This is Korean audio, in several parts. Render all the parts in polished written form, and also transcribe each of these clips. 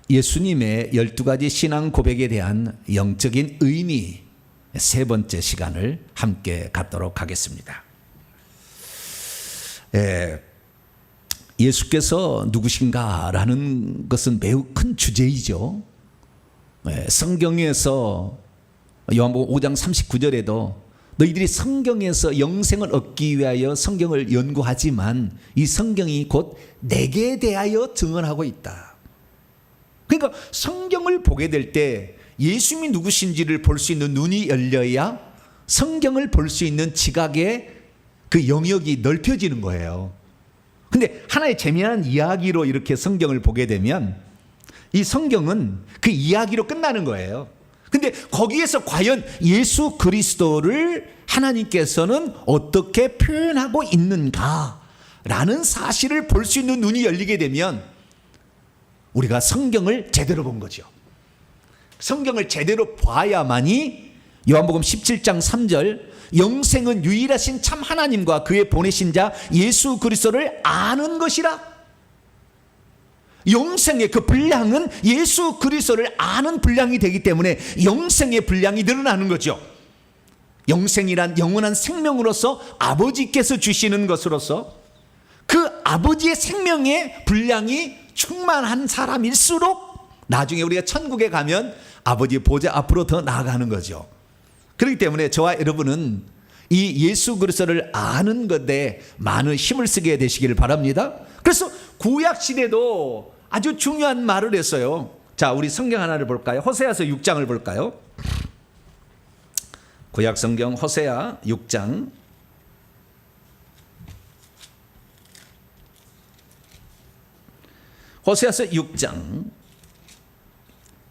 예수님의 12가지 신앙 고백에 대한 영적인 의미 세 번째 시간을 함께 갖도록 하겠습니다. 예수께서 누구신가라는 것은 매우 큰 주제이죠. 성경에서 요한복음 5장 39절에도 너희들이 성경에서 영생을 얻기 위하여 성경을 연구하지만 이 성경이 곧 내게 대하여 증언하고 있다. 그러니까 성경을 보게 될 때 예수님이 누구신지를 볼 수 있는 눈이 열려야 성경을 볼 수 있는 지각의 그 영역이 넓혀지는 거예요. 근데 하나의 재미난 이야기로 이렇게 성경을 보게 되면 이 성경은 그 이야기로 끝나는 거예요. 근데 거기에서 과연 예수 그리스도를 하나님께서는 어떻게 표현하고 있는가라는 사실을 볼 수 있는 눈이 열리게 되면 우리가 성경을 제대로 본 거죠. 성경을 제대로 봐야만이 요한복음 17장 3절 영생은 유일하신 참 하나님과 그의 보내신 자 예수 그리스도를 아는 것이라. 영생의 그 분량은 예수 그리스도를 아는 분량이 되기 때문에 영생의 분량이 늘어나는 거죠. 영생이란 영원한 생명으로서 아버지께서 주시는 것으로서 그 아버지의 생명의 분량이 충만한 사람일수록 나중에 우리가 천국에 가면 아버지의 보좌 앞으로 더 나아가는 거죠. 그렇기 때문에 저와 여러분은 이 예수 그리스도를 아는 것에 많은 힘을 쓰게 되시기를 바랍니다. 그래서 구약 시대도 아주 중요한 말을 했어요. 자, 우리 성경 하나를 볼까요? 호세아서 6장을 볼까요? 구약 성경 호세아 6장 호세아서 6장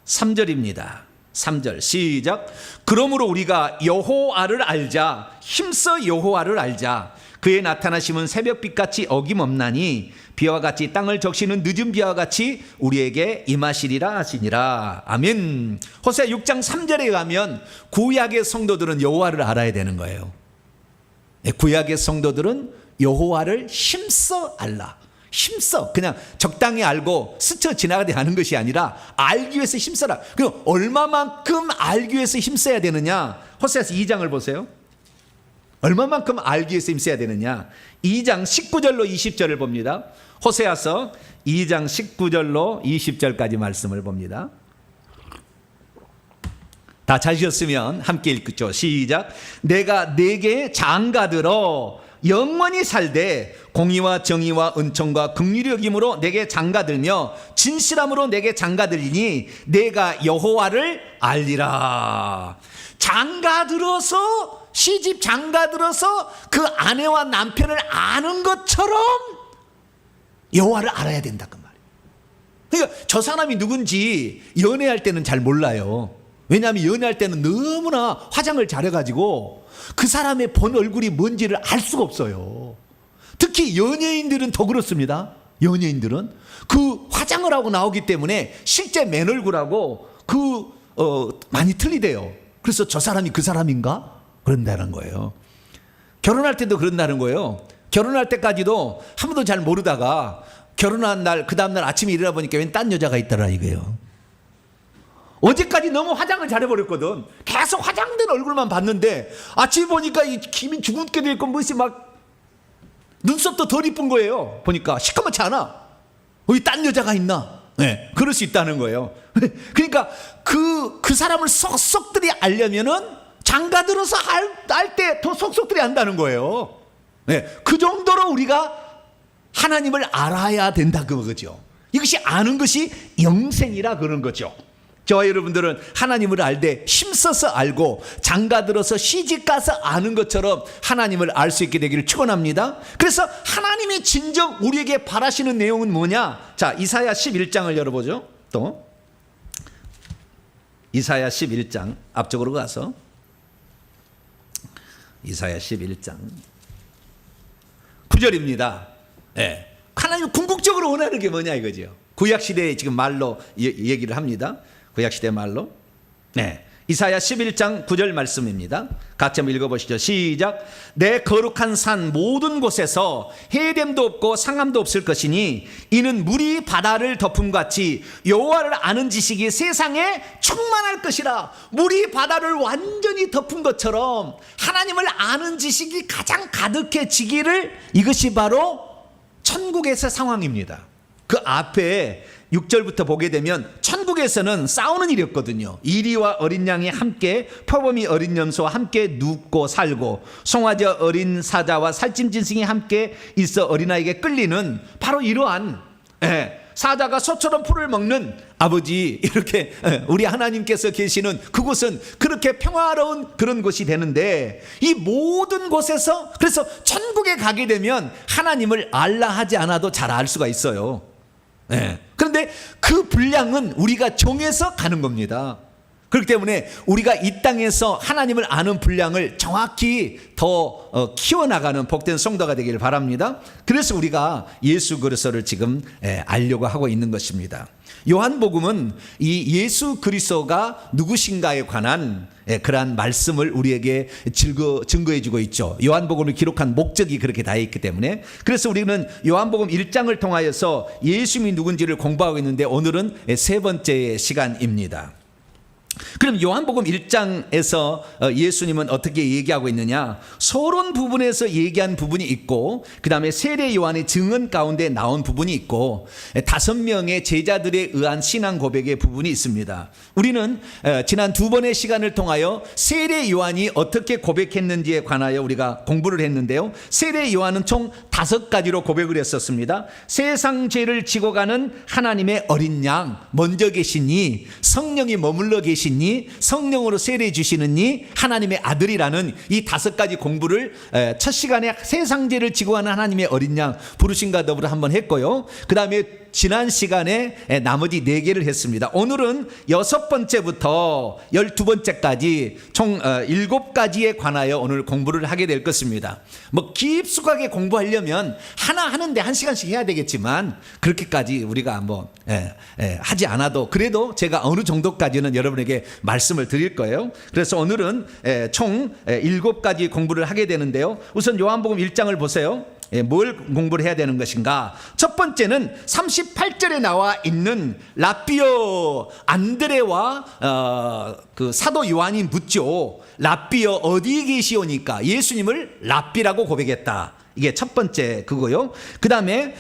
3절입니다. 3절 시작. 그러므로 우리가 여호와를 알자. 힘써 여호와를 알자. 그의 나타나심은 새벽빛같이 어김없나니 비와 같이 땅을 적시는 늦은 비와 같이 우리에게 임하시리라 하시니라. 아멘. 호세아 6장 3절에 가면 구약의 성도들은 여호와를 알아야 되는 거예요. 구약의 성도들은 여호와를 힘써 알라. 힘써 그냥 적당히 알고 스쳐 지나가게 하는 것이 아니라 알기 위해서 힘써라. 그럼 얼마만큼 알기 위해서 힘써야 되느냐? 호세아서 2장을 보세요. 얼마만큼 알기 위해서 힘써야 되느냐? 2장 19절로 20절을 봅니다. 호세아서 2장 19절로 20절까지 말씀을 봅니다. 다 찾으셨으면 함께 읽죠. 시작. 내가 네게 장가들어 영원히 살되 공의와 정의와 은총과 긍휼이 여김으로 내게 장가들며 진실함으로 내게 장가들리니 내가 여호와를 알리라. 장가들어서 시집 장가들어서 그 아내와 남편을 아는 것처럼 여호와를 알아야 된다 그 말이에요. 그러니까 저 사람이 누군지 연애할 때는 잘 몰라요. 왜냐하면 연애할 때는 너무나 화장을 잘해가지고 그 사람의 본 얼굴이 뭔지를 알 수가 없어요. 특히 연예인들은 더 그렇습니다. 연예인들은 그 화장을 하고 나오기 때문에 실제 맨 얼굴하고 많이 틀리대요. 그래서 저 사람이 그 사람인가? 그런다는 거예요. 결혼할 때도 그런다는 거예요. 결혼할 때까지도 한 번도 잘 모르다가 결혼한 날 그 다음날 아침에 일어나 보니까 웬 딴 여자가 있더라 이거예요. 어제까지 너무 화장을 잘해버렸거든. 계속 화장된 얼굴만 봤는데 아침에 보니까 이 김이 죽게 돼 있고 무엇이 막 눈썹도 덜 이쁜 거예요. 보니까 시커멓지 않아. 여기 딴 여자가 있나? 네, 그럴 수 있다는 거예요. 그러니까 그 사람을 속속들이 알려면은 장가들어서 알 때 더 속속들이 안다는 거예요. 네, 그 정도로 우리가 하나님을 알아야 된다 그거죠. 이것이 아는 것이 영생이라 그런 거죠. 저와 여러분들은 하나님을 알되 힘써서 알고 장가들어서 시집가서 아는 것처럼 하나님을 알 수 있게 되기를 축원합니다. 그래서 하나님이 진정 우리에게 바라시는 내용은 뭐냐? 자, 이사야 11장을 열어보죠. 또 이사야 11장 앞쪽으로 가서 이사야 11장 9절입니다. 네. 하나님 궁극적으로 원하는 게 뭐냐 이거죠. 구약시대에 지금 말로 얘기를 합니다. 구약시대 말로. 네. 이사야 11장 9절 말씀입니다. 같이 한번 읽어보시죠. 시작. 내 거룩한 산 모든 곳에서 해됨도 없고 상함도 없을 것이니 이는 물이 바다를 덮음같이 여호와를 아는 지식이 세상에 충만할 것이라. 물이 바다를 완전히 덮은 것처럼 하나님을 아는 지식이 가장 가득해지기를, 이것이 바로 천국에서 상황입니다. 그 앞에 6절부터 보게 되면 천국에서는 싸우는 일이 없거든요. 이리와 어린 양이 함께, 표범이 어린 염소와 함께 눕고 살고, 송아지 어린 사자와 살찐 짐승이 함께 있어 어린아이에게 끌리는, 바로 이러한 사자가 소처럼 풀을 먹는 아버지, 이렇게 우리 하나님께서 계시는 그곳은 그렇게 평화로운 그런 곳이 되는데, 이 모든 곳에서, 그래서 천국에 가게 되면 하나님을 알라 하지 않아도 잘 알 수가 있어요. 그런데 그 분량은 우리가 정해서 가는 겁니다. 그렇기 때문에 우리가 이 땅에서 하나님을 아는 분량을 정확히 더 키워나가는 복된 성도가 되기를 바랍니다. 그래서 우리가 예수 그리스도를 지금 알려고 하고 있는 것입니다. 요한복음은 이 예수 그리스도가 누구신가에 관한 그러한 말씀을 우리에게 증거해 주고 있죠. 요한복음을 기록한 목적이 그렇게 다 있기 때문에. 그래서 우리는 요한복음 1장을 통하여서 예수님이 누군지를 공부하고 있는데, 오늘은 세 번째 시간입니다. 그럼 요한복음 1장에서 예수님은 어떻게 얘기하고 있느냐? 서론 부분에서 얘기한 부분이 있고, 그 다음에 세례 요한의 증언 가운데 나온 부분이 있고, 5명의 제자들에 의한 신앙 고백의 부분이 있습니다. 우리는 지난 2번의 시간을 통하여 세례 요한이 어떻게 고백했는지에 관하여 우리가 공부를 했는데요. 세례 요한은 총 5가지로 고백을 했었습니다. 세상 죄를 지고 가는 하나님의 어린 양, 먼저 계시니, 성령이 머물러 계시니, 성령으로 세례 주시느니, 하나님의 아들이라는 이 5가지 공부를 첫 시간에 세상 죄를 지고 가는 하나님의 어린 양 부르심과 더불어 한번 했고요. 그 다음에 지난 시간에 나머지 4개를 했습니다. 오늘은 6번째부터 12번째까지 총 7가지에 관하여 오늘 공부를 하게 될 것입니다. 뭐 깊숙하게 공부하려면 하나 하는데 1시간씩 해야 되겠지만, 그렇게까지 우리가 뭐 하지 않아도 그래도 제가 어느 정도까지는 여러분에게 말씀을 드릴 거예요. 그래서 오늘은 총 7가지 공부를 하게 되는데요. 우선 요한복음 1장을 보세요. 뭘 공부를 해야 되는 것인가? 첫 번째는 38절에 나와 있는 라삐어, 안드레와 그 사도 요한이 묻죠. 라삐어 어디 계시오니까 예수님을 라삐라고 고백했다. 이게 첫 번째 그거요. 그 다음에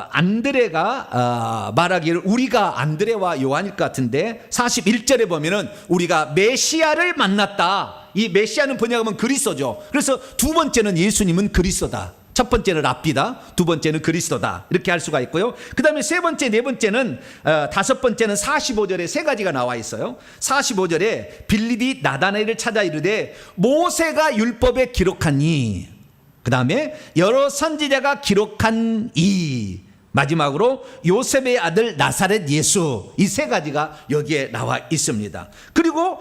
안드레가 말하기를, 우리가 안드레와 요한일 것 같은데 41절에 보면은 우리가 메시아를 만났다. 이 메시아는 번역하면 그리스도죠. 그래서 두 번째는 예수님은 그리스도다. 첫 번째는 랍비다, 두 번째는 그리스도다, 이렇게 할 수가 있고요. 그 다음에 세 번째, 네 번째는, 5번째는 45절에 3가지가 나와 있어요. 45절에 빌립이 나다나엘을 찾아 이르되 모세가 율법에 기록하니, 그 다음에 여러 선지자가 기록한 이, 마지막으로 요셉의 아들 나사렛 예수, 이 3가지가 여기에 나와 있습니다. 그리고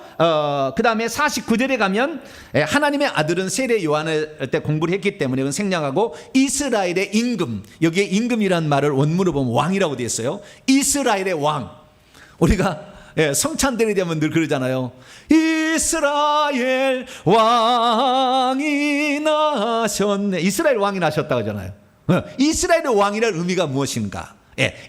그 다음에 49절에 가면 하나님의 아들은 세례 요한을 때 공부를 했기 때문에 이건 생략하고, 이스라엘의 임금, 여기에 임금이라는 말을 원문으로 보면 왕이라고 되어 있어요. 이스라엘의 왕. 우리가 성찬들이 되면 늘 그러잖아요. 이스라엘 왕이 나셨네. 이스라엘 왕이 나셨다고 하잖아요. 이스라엘의 왕이라는 의미가 무엇인가?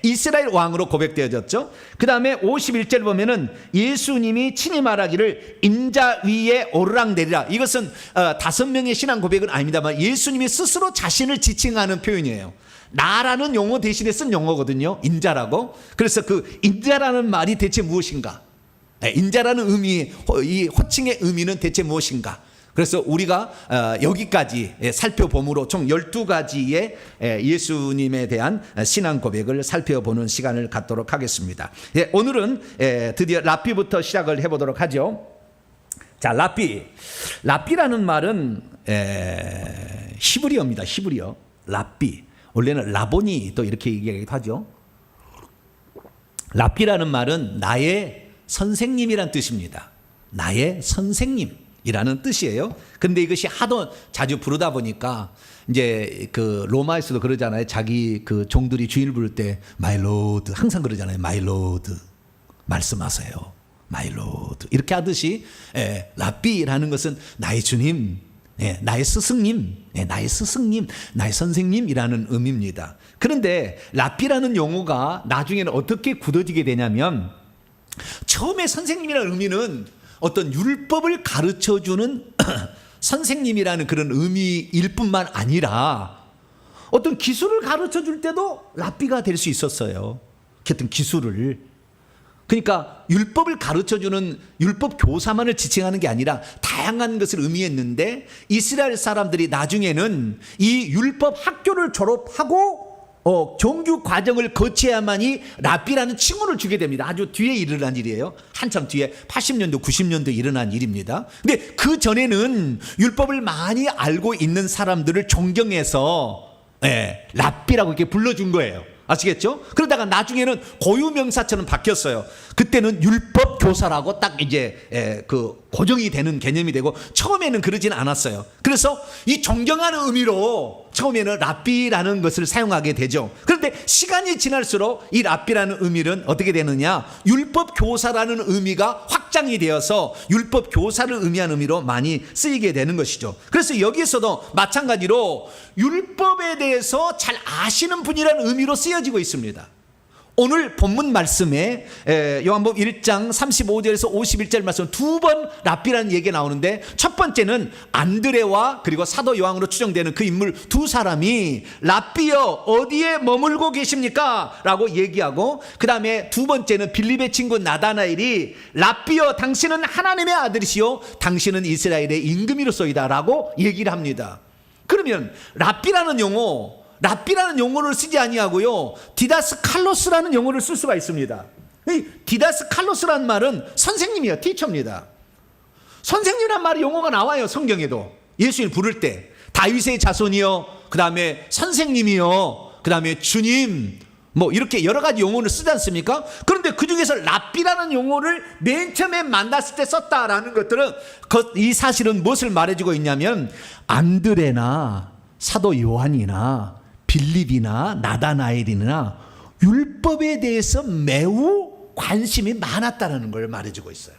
이스라엘 왕으로 고백되어졌죠. 그 다음에 51절 보면은 예수님이 친히 말하기를 인자 위에 오르락내리라. 이것은 5명의 신앙 고백은 아닙니다만 예수님이 스스로 자신을 지칭하는 표현이에요. 나라는 용어 대신에 쓴 용어거든요. 인자라고. 그래서 그 인자라는 말이 대체 무엇인가? 인자라는 의미, 이 호칭의 의미는 대체 무엇인가? 그래서 우리가 여기까지 살펴봄으로 총 12가지의 예수님에 대한 신앙 고백을 살펴보는 시간을 갖도록 하겠습니다. 오늘은 드디어 랍비부터 시작을 해보도록 하죠. 자, 랍비라는 말은 히브리어입니다. 히브리어. 랍비. 원래는 라보니 또 이렇게 얘기하기도 하죠. 랍비라는 말은 나의 선생님이란 뜻입니다. 나의 선생님 이라는 뜻이에요. 근데 이것이 하도 자주 부르다 보니까 이제 그 로마에서도 그러잖아요. 자기 그 종들이 주인을 부를 때 마이 로드 항상 그러잖아요. 마이 로드 말씀하세요. 마이 로드 이렇게 하듯이 랍비라는 것은 나의 주님, 나의 스승님, 나의 스승님, 나의 선생님이라는 의미입니다. 그런데 랍비라는 용어가 나중에는 어떻게 굳어지게 되냐면 처음에 선생님이라는 의미는 어떤 율법을 가르쳐주는 선생님이라는 그런 의미일 뿐만 아니라 어떤 기술을 가르쳐줄 때도 랍비가 될 수 있었어요. 어떤 기술을. 그러니까 율법을 가르쳐주는 율법 교사만을 지칭하는 게 아니라 다양한 것을 의미했는데 이스라엘 사람들이 나중에는 이 율법 학교를 졸업하고 정규 과정을 거쳐야만이 랍비라는 칭호를 주게 됩니다. 아주 뒤에 일어난 일이에요. 한참 뒤에 80년도 90년도 일어난 일입니다. 근데 그 전에는 율법을 많이 알고 있는 사람들을 존경해서 랍비라고 이렇게 불러준 거예요. 아시겠죠? 그러다가 나중에는 고유명사처럼 바뀌었어요. 그때는 율법 교사라고 딱 이제 그 고정이 되는 개념이 되고 처음에는 그러진 않았어요. 그래서 이 존경하는 의미로 처음에는 랍비라는 것을 사용하게 되죠. 그런데 시간이 지날수록 이 랍비라는 의미는 어떻게 되느냐? 율법 교사라는 의미가 확장이 되어서 율법 교사를 의미하는 의미로 많이 쓰이게 되는 것이죠. 그래서 여기에서도 마찬가지로 율법에 대해서 잘 아시는 분이라는 의미로 쓰여지고 있습니다. 오늘 본문 말씀에 요한복음 1장 35절에서 51절 말씀 두 번 랍비라는 얘기가 나오는데 첫 번째는 안드레와 그리고 사도 요한으로 추정되는 그 인물 두 사람이 랍비여 어디에 머물고 계십니까? 라고 얘기하고 그 다음에 두 번째는 빌립의 친구 나다나엘이 랍비여 당신은 하나님의 아들이시요 당신은 이스라엘의 임금이로소이다 라고 얘기를 합니다. 그러면 랍비라는 용어를 쓰지 아니하고요 디다스 칼로스라는 용어를 쓸 수가 있습니다. 이 디다스 칼로스라는 말은 선생님이에요. 티처입니다. 선생님이란 말이 용어가 나와요. 성경에도 예수님 부를 때 다윗의 자손이요 그 다음에 선생님이요 그 다음에 주님 뭐 이렇게 여러 가지 용어를 쓰지 않습니까? 그런데 그 중에서 랍비라는 용어를 맨 처음에 만났을 때 썼다라는 것들은 이 사실은 무엇을 말해주고 있냐면 안드레나 사도 요한이나 빌립이나 나다나엘이나 율법에 대해서 매우 관심이 많았다는 걸 말해주고 있어요.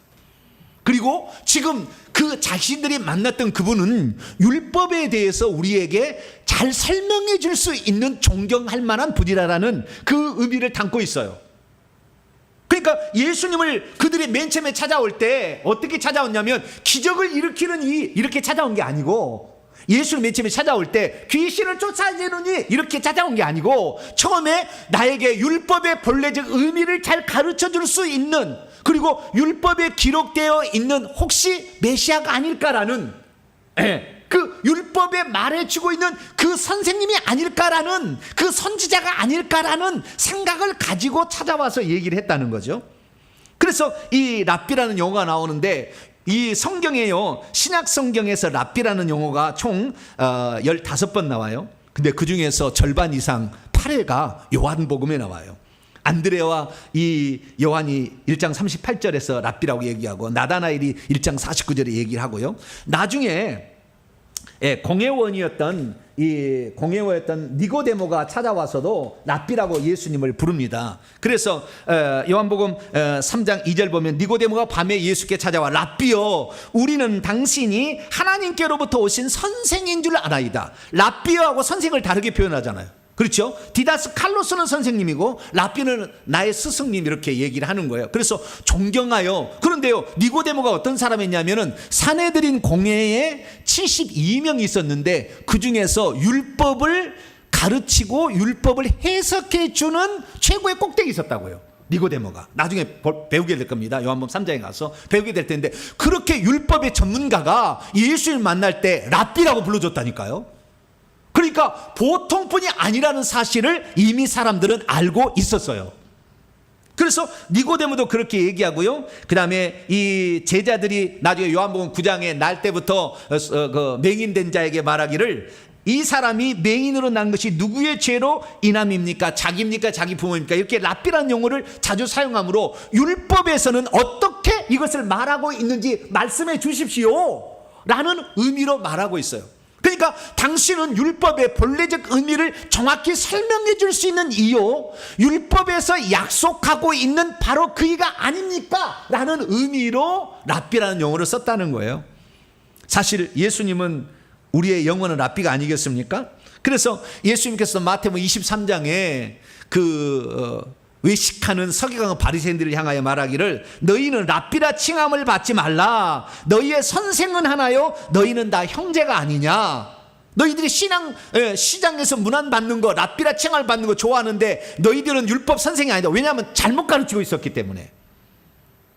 그리고 지금 그 자신들이 만났던 그분은 율법에 대해서 우리에게 잘 설명해 줄 수 있는 존경할 만한 분이라는 그 의미를 담고 있어요. 그러니까 예수님을 그들이 맨 처음에 찾아올 때 어떻게 찾아왔냐면 기적을 일으키는 이렇게 찾아온 게 아니고 예수를 맨 처음에 찾아올 때 귀신을 쫓아내느니 이렇게 찾아온 게 아니고 처음에 나에게 율법의 본래적 의미를 잘 가르쳐 줄 수 있는 그리고 율법에 기록되어 있는 혹시 메시아가 아닐까라는 그 율법에 말해주고 있는 그 선생님이 아닐까라는 그 선지자가 아닐까라는 생각을 가지고 찾아와서 얘기를 했다는 거죠. 그래서 이 랍비라는 용어가 나오는데 이 성경에요 신약 성경에서 랍비라는 용어가 총 15번 나와요. 근데 그 중에서 절반 이상 8회가 요한복음에 나와요. 안드레와 이 요한이 1장 38절에서 랍비라고 얘기하고 나다나엘이 1장 49절에 얘기를 하고요. 나중에 공회원이었던 니고데모가 찾아와서도 랍비라고 예수님을 부릅니다. 그래서 요한복음 3장 2절 보면 니고데모가 밤에 예수께 찾아와 랍비여 우리는 당신이 하나님께로부터 오신 선생인 줄 알아이다. 랍비여하고 선생을 다르게 표현하잖아요. 그렇죠? 디다스 칼로스는 선생님이고 랍비는 나의 스승님 이렇게 얘기를 하는 거예요. 그래서 존경하여. 그런데요 니고데모가 어떤 사람이었냐면은 사내들인 공회에 72명이 있었는데 그 중에서 율법을 가르치고 율법을 해석해 주는 최고의 꼭대기 있었다고요. 니고데모가 나중에 배우게 될 겁니다. 요한복음 3장에 가서 배우게 될 텐데 그렇게 율법의 전문가가 예수를 만날 때 랍비라고 불러줬다니까요. 그러니까 보통뿐이 아니라는 사실을 이미 사람들은 알고 있었어요. 그래서 니고데모도 그렇게 얘기하고요. 그 다음에 이 제자들이 나중에 요한복음 9장에 날 때부터 그 맹인된 자에게 말하기를 이 사람이 맹인으로 난 것이 누구의 죄로 인함입니까? 자기입니까? 자기 부모입니까? 이렇게 랍비라는 용어를 자주 사용하므로 율법에서는 어떻게 이것을 말하고 있는지 말씀해 주십시오 라는 의미로 말하고 있어요. 그러니까 당신은 율법의 본래적 의미를 정확히 설명해 줄 수 있는 이유, 율법에서 약속하고 있는 바로 그이가 아닙니까? 라는 의미로 랍비라는 용어를 썼다는 거예요. 사실 예수님은 우리의 영원한 랍비가 아니겠습니까? 그래서 예수님께서 마태복음 23장에 외식하는 서기관 바리새인들을 향하여 말하기를 너희는 랍비라 칭함을 받지 말라. 너희의 선생은 하나요? 너희는 다 형제가 아니냐? 너희들이 시장에서 문안 받는 거, 랍비라 칭함을 받는 거 좋아하는데 너희들은 율법 선생이 아니다. 왜냐하면 잘못 가르치고 있었기 때문에.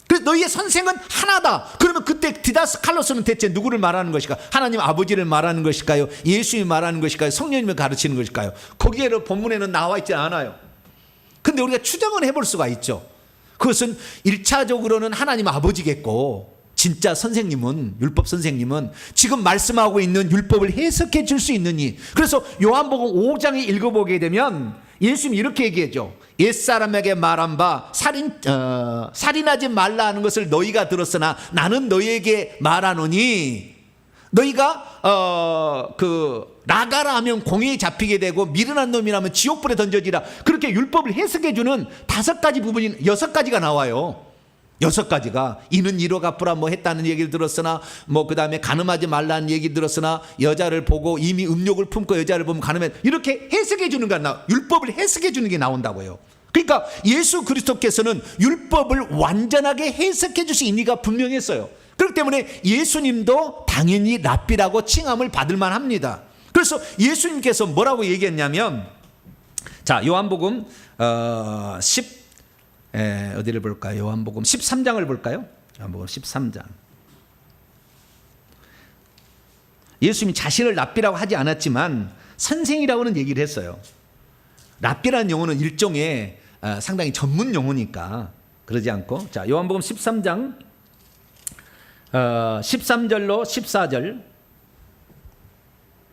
그래서 너희의 선생은 하나다. 그러면 그때 디다스 칼로스는 대체 누구를 말하는 것일까? 하나님 아버지를 말하는 것일까요? 예수님이 말하는 것일까요? 성령님을 가르치는 것일까요? 거기에는 본문에는 나와 있지 않아요. 근데 우리가 추정은 해볼 수가 있죠. 그것은 1차적으로는 하나님 아버지겠고, 진짜 선생님은, 율법 선생님은 지금 말씀하고 있는 율법을 해석해 줄 수 있는 이. 그래서 요한복음 5장에 읽어보게 되면 예수님이 이렇게 얘기했죠. 옛사람에게 말한 바 살인하지 말라 하는 것을 너희가 들었으나 나는 너희에게 말하노니, 너희가 나가라 하면 공회에 잡히게 되고 미련한 놈이라면 지옥불에 던져지라. 그렇게 율법을 해석해 주는 5가지 부분이 6가지가 나와요. 6가지가 이는 이로 갚으라 뭐 했다는 얘기를 들었으나, 뭐 그 다음에 간음하지 말라는 얘기 들었으나, 여자를 보고 이미 음욕을 품고 여자를 보면 간음해, 이렇게 해석해 주는 게 율법을 해석해 주는 게 나온다고요. 그러니까 예수 그리스도께서는 율법을 완전하게 해석해 주신 의미가 분명했어요. 그렇기 때문에 예수님도 당연히 랍비라고 칭함을 받을 만합니다. 그래서 예수님께서 뭐라고 얘기했냐면, 자 요한복음 어디를 볼까요? 요한복음 13장을 볼까요? 요한복음 13장. 예수님이 자신을 랍비라고 하지 않았지만 선생이라고는 얘기를 했어요. 랍비라는 용어는 일종의 상당히 전문 용어니까 그러지 않고, 자 요한복음 13장 13절로 14절,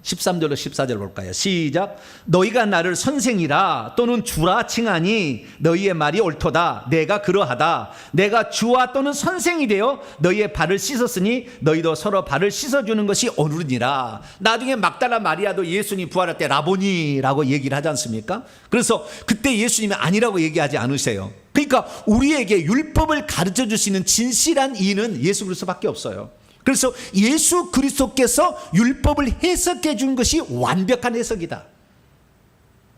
13절로 14절 볼까요? 시작. 너희가 나를 선생이라 또는 주라 칭하니 너희의 말이 옳도다. 내가 그러하다. 내가 주와 또는 선생이 되어 너희의 발을 씻었으니 너희도 서로 발을 씻어주는 것이 옳으니라. 나중에 막달라 마리아도 예수님 부활할 때 라보니라고 얘기를 하지 않습니까? 그래서 그때 예수님이 아니라고 얘기하지 않으세요. 그러니까 우리에게 율법을 가르쳐 주시는 진실한 이는 예수 그리스도밖에 없어요. 그래서 예수 그리스도께서 율법을 해석해 준 것이 완벽한 해석이다.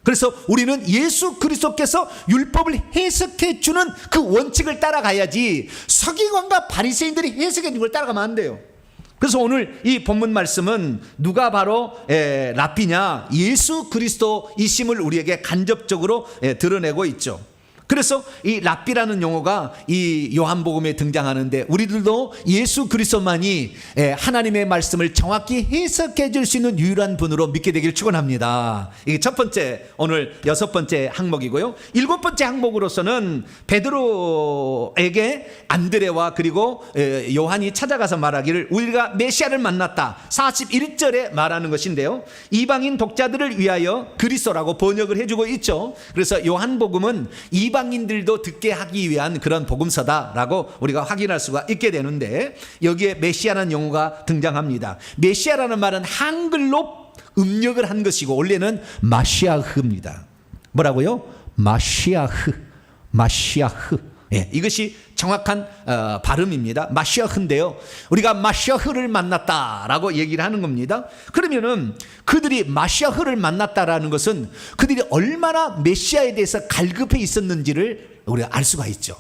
그래서 우리는 예수 그리스도께서 율법을 해석해 주는 그 원칙을 따라가야지 서기관과 바리새인들이 해석해 준 걸 따라가면 안 돼요. 그래서 오늘 이 본문 말씀은 누가 바로 랍비냐? 예수 그리스도이심을 우리에게 간접적으로 드러내고 있죠. 그래서 이 랍비라는 용어가 이 요한복음에 등장하는데, 우리들도 예수 그리스도만이 하나님의 말씀을 정확히 해석해 줄 수 있는 유일한 분으로 믿게 되길 축원합니다. 이게 첫 번째, 오늘 6번째 항목이고요. 7번째 항목으로서는 베드로에게 안드레와 그리고 요한이 찾아가서 말하기를 우리가 메시아를 만났다. 41절에 말하는 것인데요, 이방인 독자들을 위하여 그리스도라고 번역을 해주고 있죠. 그래서 요한복음은 이방인들도 듣게 하기 위한 그런 복음서다라고 우리가 확인할 수가 있게 되는데, 여기에 메시아라는 용어가 등장합니다. 메시아라는 말은 한글로 음력을 한 것이고 원래는 마시아흐입니다. 뭐라고요? 마시아흐. 이것이 정확한 발음입니다. 마시아흐인데요, 우리가 마시아흐를 만났다라고 얘기를 하는 겁니다. 그러면은 그들이 마시아흐를 만났다라는 것은 그들이 얼마나 메시아에 대해서 갈급해 있었는지를 우리가 알 수가 있죠.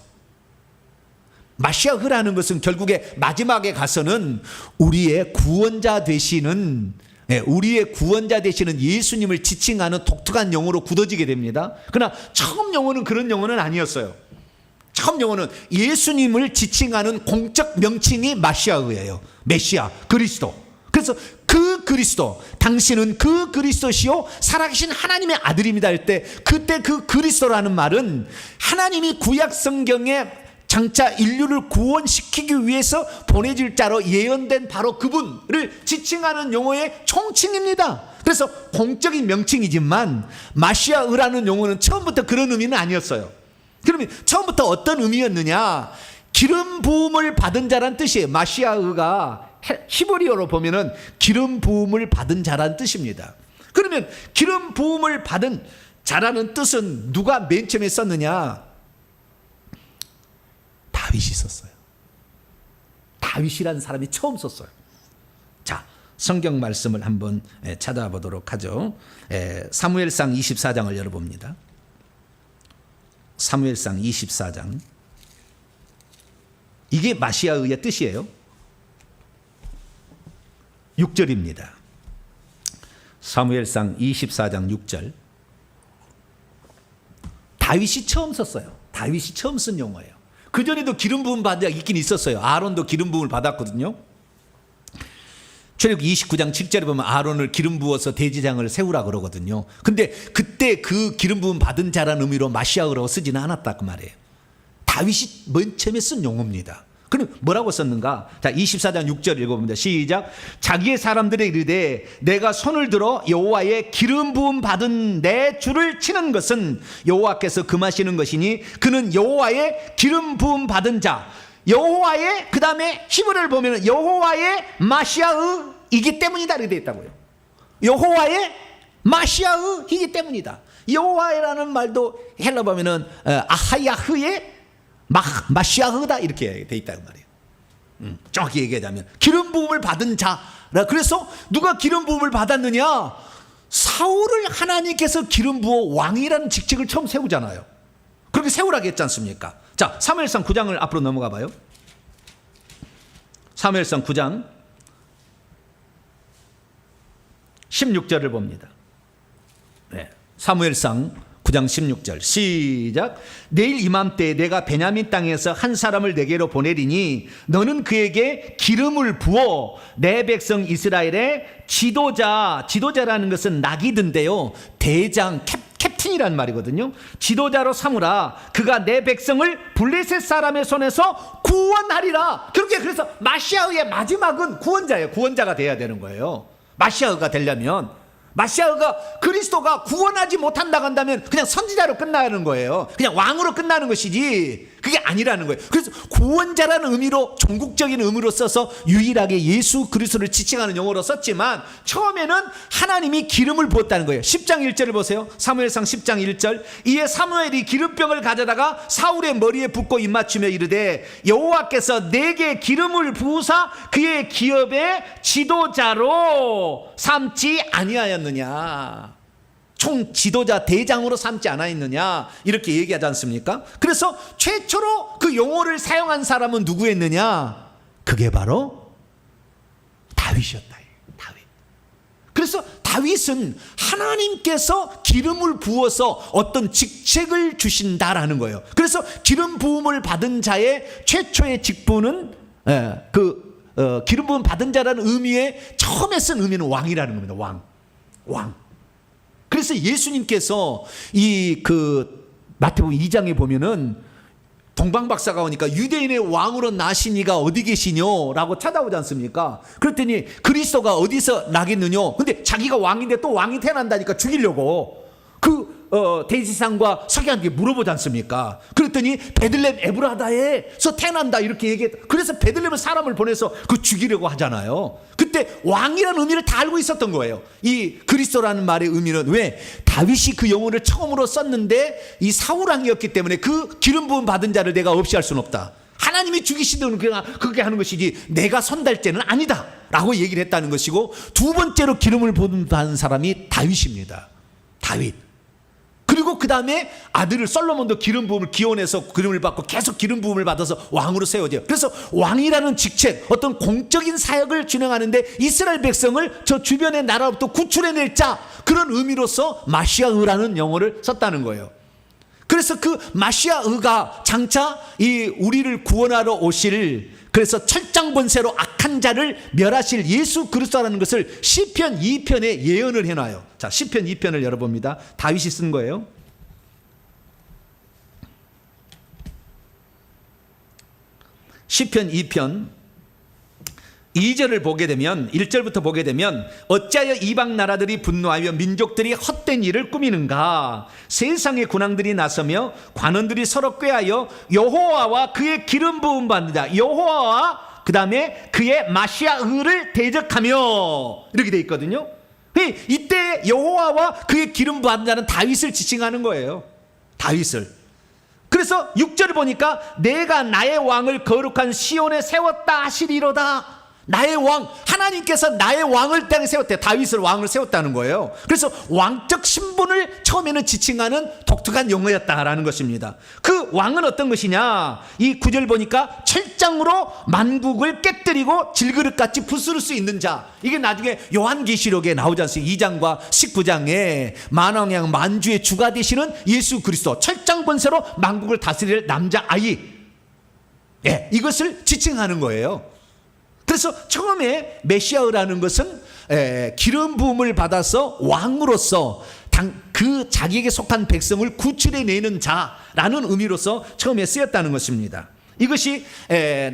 마시아흐라는 것은 결국에 마지막에 가서는 우리의 구원자 되시는 예수님을 지칭하는 독특한 용어로 굳어지게 됩니다. 그러나 처음 용어는 그런 용어는 아니었어요. 처음 용어는 예수님을 지칭하는 공적 명칭이 마시아흐예요. 메시아, 그리스도. 그래서 그 그리스도, 당신은 그 그리스도시요 살아계신 하나님의 아들입니다 할 때, 그때 그 그리스도라는 말은 하나님이 구약 성경에 장차 인류를 구원시키기 위해서 보내질 자로 예언된 바로 그분을 지칭하는 용어의 총칭입니다. 그래서 공적인 명칭이지만 마시아흐라는 용어는 처음부터 그런 의미는 아니었어요. 그러면 처음부터 어떤 의미였느냐? 기름 부음을 받은 자란 뜻이에요. 마시아흐가 히브리어로 보면은 기름 부음을 받은 자라는 뜻입니다. 그러면 기름 부음을 받은 자라는 뜻은 누가 맨 처음에 썼느냐? 다윗이 썼어요. 다윗이라는 사람이 처음 썼어요. 자, 성경 말씀을 한번 찾아보도록 하죠. 사무엘상 24장을 열어봅니다. 사무엘상 24장. 이게 마시아의 뜻이에요. 6절입니다. 사무엘상 24장 6절. 다윗이 처음 썼어요. 다윗이 처음 쓴 용어예요. 그전에도 기름 부음 받은 자가 있긴 있었어요. 아론도 기름 부음을 받았거든요. 출애굽기 29장 7절에 보면 아론을 기름 부어서 대제장을 세우라 그러거든요. 근데 그때 그 기름 부음 받은 자라는 의미로 마시아라고 쓰지는 않았다 그 말이에요. 다윗이 맨 처음에 쓴 용어입니다. 그럼 뭐라고 썼는가? 자, 24장 6절 읽어봅니다. 시작. 자기의 사람들에 이르되 내가 손을 들어 여호와의 기름 부음 받은 내 줄을 치는 것은 여호와께서 금하시는 것이니 그는 여호와의 기름 부음 받은 자. 여호와의, 그 다음에 히브리를 보면 여호와의 마시아의이기 때문이다 이렇게 되어 있다고요. 여호와의 마시아의이기 때문이다. 여호와라는 말도 헬라 보면은 아하야흐의 마시아흐다 이렇게 돼 있다는 말이에요. 정확히 얘기하자면 기름 부음을 받은 자. 그래서 누가 기름 부음을 받았느냐? 사울을 하나님께서 기름 부어 왕이라는 직책을 처음 세우잖아요. 그렇게 세우라고 했지 않습니까? 자, 사무엘상 9장을 앞으로 넘어가 봐요. 사무엘상 9장 16절을 봅니다. 네, 사무엘상 9장 16절 시작. 내일 이맘때 내가 베냐민 땅에서 한 사람을 내게로 보내리니 너는 그에게 기름을 부어 내 백성 이스라엘의 지도자라는 것은 나기든데요, 대장 캡틴이란 말이거든요. 지도자로 삼으라. 그가 내 백성을 블레셋 사람의 손에서 구원하리라. 그래서 마시아의 마지막은 구원자예요. 구원자가 돼야 되는 거예요. 마시아가 되려면, 마시아가 그리스도가 구원하지 못한다고 한다면 그냥 선지자로 끝나는 거예요. 그냥 왕으로 끝나는 것이지 그게 아니라는 거예요. 그래서 구원자라는 의미로, 종국적인 의미로 써서 유일하게 예수 그리스도를 지칭하는 용어로 썼지만 처음에는 하나님이 기름을 부었다는 거예요. 10장 1절을 보세요. 사무엘상 10장 1절. 이에 사무엘이 기름병을 가져다가 사울의 머리에 붓고 입맞추며 이르되 여호와께서 내게 기름을 부으사 그의 기업의 지도자로 삼지 아니하였느냐. 총 지도자 대장으로 삼지 않았느냐 이렇게 얘기하지 않습니까? 그래서 최초로 그 용어를 사용한 사람은 누구였느냐? 그게 바로 다윗이었다. 다윗. 그래서 다윗은 하나님께서 기름을 부어서 어떤 직책을 주신다라는 거예요. 그래서 기름 부음을 받은 자의 최초의 직분은 기름 부음 받은 자라는 의미의 처음에 쓴 의미는 왕이라는 겁니다. 왕. 그래서 예수님께서 마태복음 2장에 보면은 동방박사가 오니까 유대인의 왕으로 나시니가 어디 계시뇨라고 찾아오지 않습니까? 그랬더니 그리스도가 어디서 나겠느뇨? 근데 자기가 왕인데 또 왕이 태어난다니까 죽이려고 대지상과 서기관에게 물어보지 않습니까? 그랬더니 베들레헴 에브라다에서 태어난다 이렇게 얘기했다. 그래서 베들레헴에 사람을 보내서 죽이려고 하잖아요. 그때 왕이라는 의미를 다 알고 있었던 거예요. 이 그리스도라는 말의 의미는, 왜? 다윗이 그 용어를 처음으로 썼는데 이 사울왕이었기 때문에 그 기름 부음 받은 자를 내가 없이 할 수는 없다. 하나님이 죽이시든 그렇게 하는 것이지 내가 선달죄는 아니다 라고 얘기를 했다는 것이고, 두 번째로 기름을 부음 받은 사람이 다윗입니다. 다윗. 그리고 그 다음에 아들을 솔로몬도 기름 부음을 기원해서 기름을 받고 계속 기름 부음을 받아서 왕으로 세워져요. 그래서 왕이라는 직책, 어떤 공적인 사역을 진행하는데 이스라엘 백성을 저 주변의 나라로부터 구출해낼 자, 그런 의미로서 마시아의라는 용어를 썼다는 거예요. 그래서 그 마시아의가 장차 이 우리를 구원하러 오실, 그래서 철장번세로 악한 자를 멸하실 예수 그리스도라는 것을 시편 2편에 예언을 해놔요. 자, 시편 2편을 열어봅니다. 다윗이 쓴 거예요. 시편 2편 2절을 보게 되면, 1절부터 보게 되면, 어찌하여 이방 나라들이 분노하여 민족들이 헛된 일을 꾸미는가? 세상의 군왕들이 나서며 관원들이 서로 꾀하여 여호와와 그의 기름 부음 받는 자, 여호와와 그 다음에 그의 마시아흐를 대적하며 이렇게 돼 있거든요. 이때 여호와와 그의 기름 부은 자는 다윗을 지칭하는 거예요. 다윗을. 그래서 6절을 보니까 내가 나의 왕을 거룩한 시온에 세웠다 하시리로다. 나의 왕, 하나님께서 나의 왕을 땅에 세웠대. 다윗을 왕을 세웠다는 거예요. 그래서 왕적 신분을 처음에는 지칭하는 독특한 용어였다라는 것입니다. 그 왕은 어떤 것이냐, 이 9절 보니까 철장으로 만국을 깨뜨리고 질그릇같이 부스를 수 있는 자. 이게 나중에 요한계시록에 나오지 않습니까? 2장과 19장에 만왕양 만주의 주가 되시는 예수 그리스도, 철장 권세로 만국을 다스릴 남자아이, 이것을 지칭하는 거예요. 그래서 처음에 메시아라는 것은 기름 부음을 받아서 왕으로서 그 자기에게 속한 백성을 구출해내는 자라는 의미로서 처음에 쓰였다는 것입니다. 이것이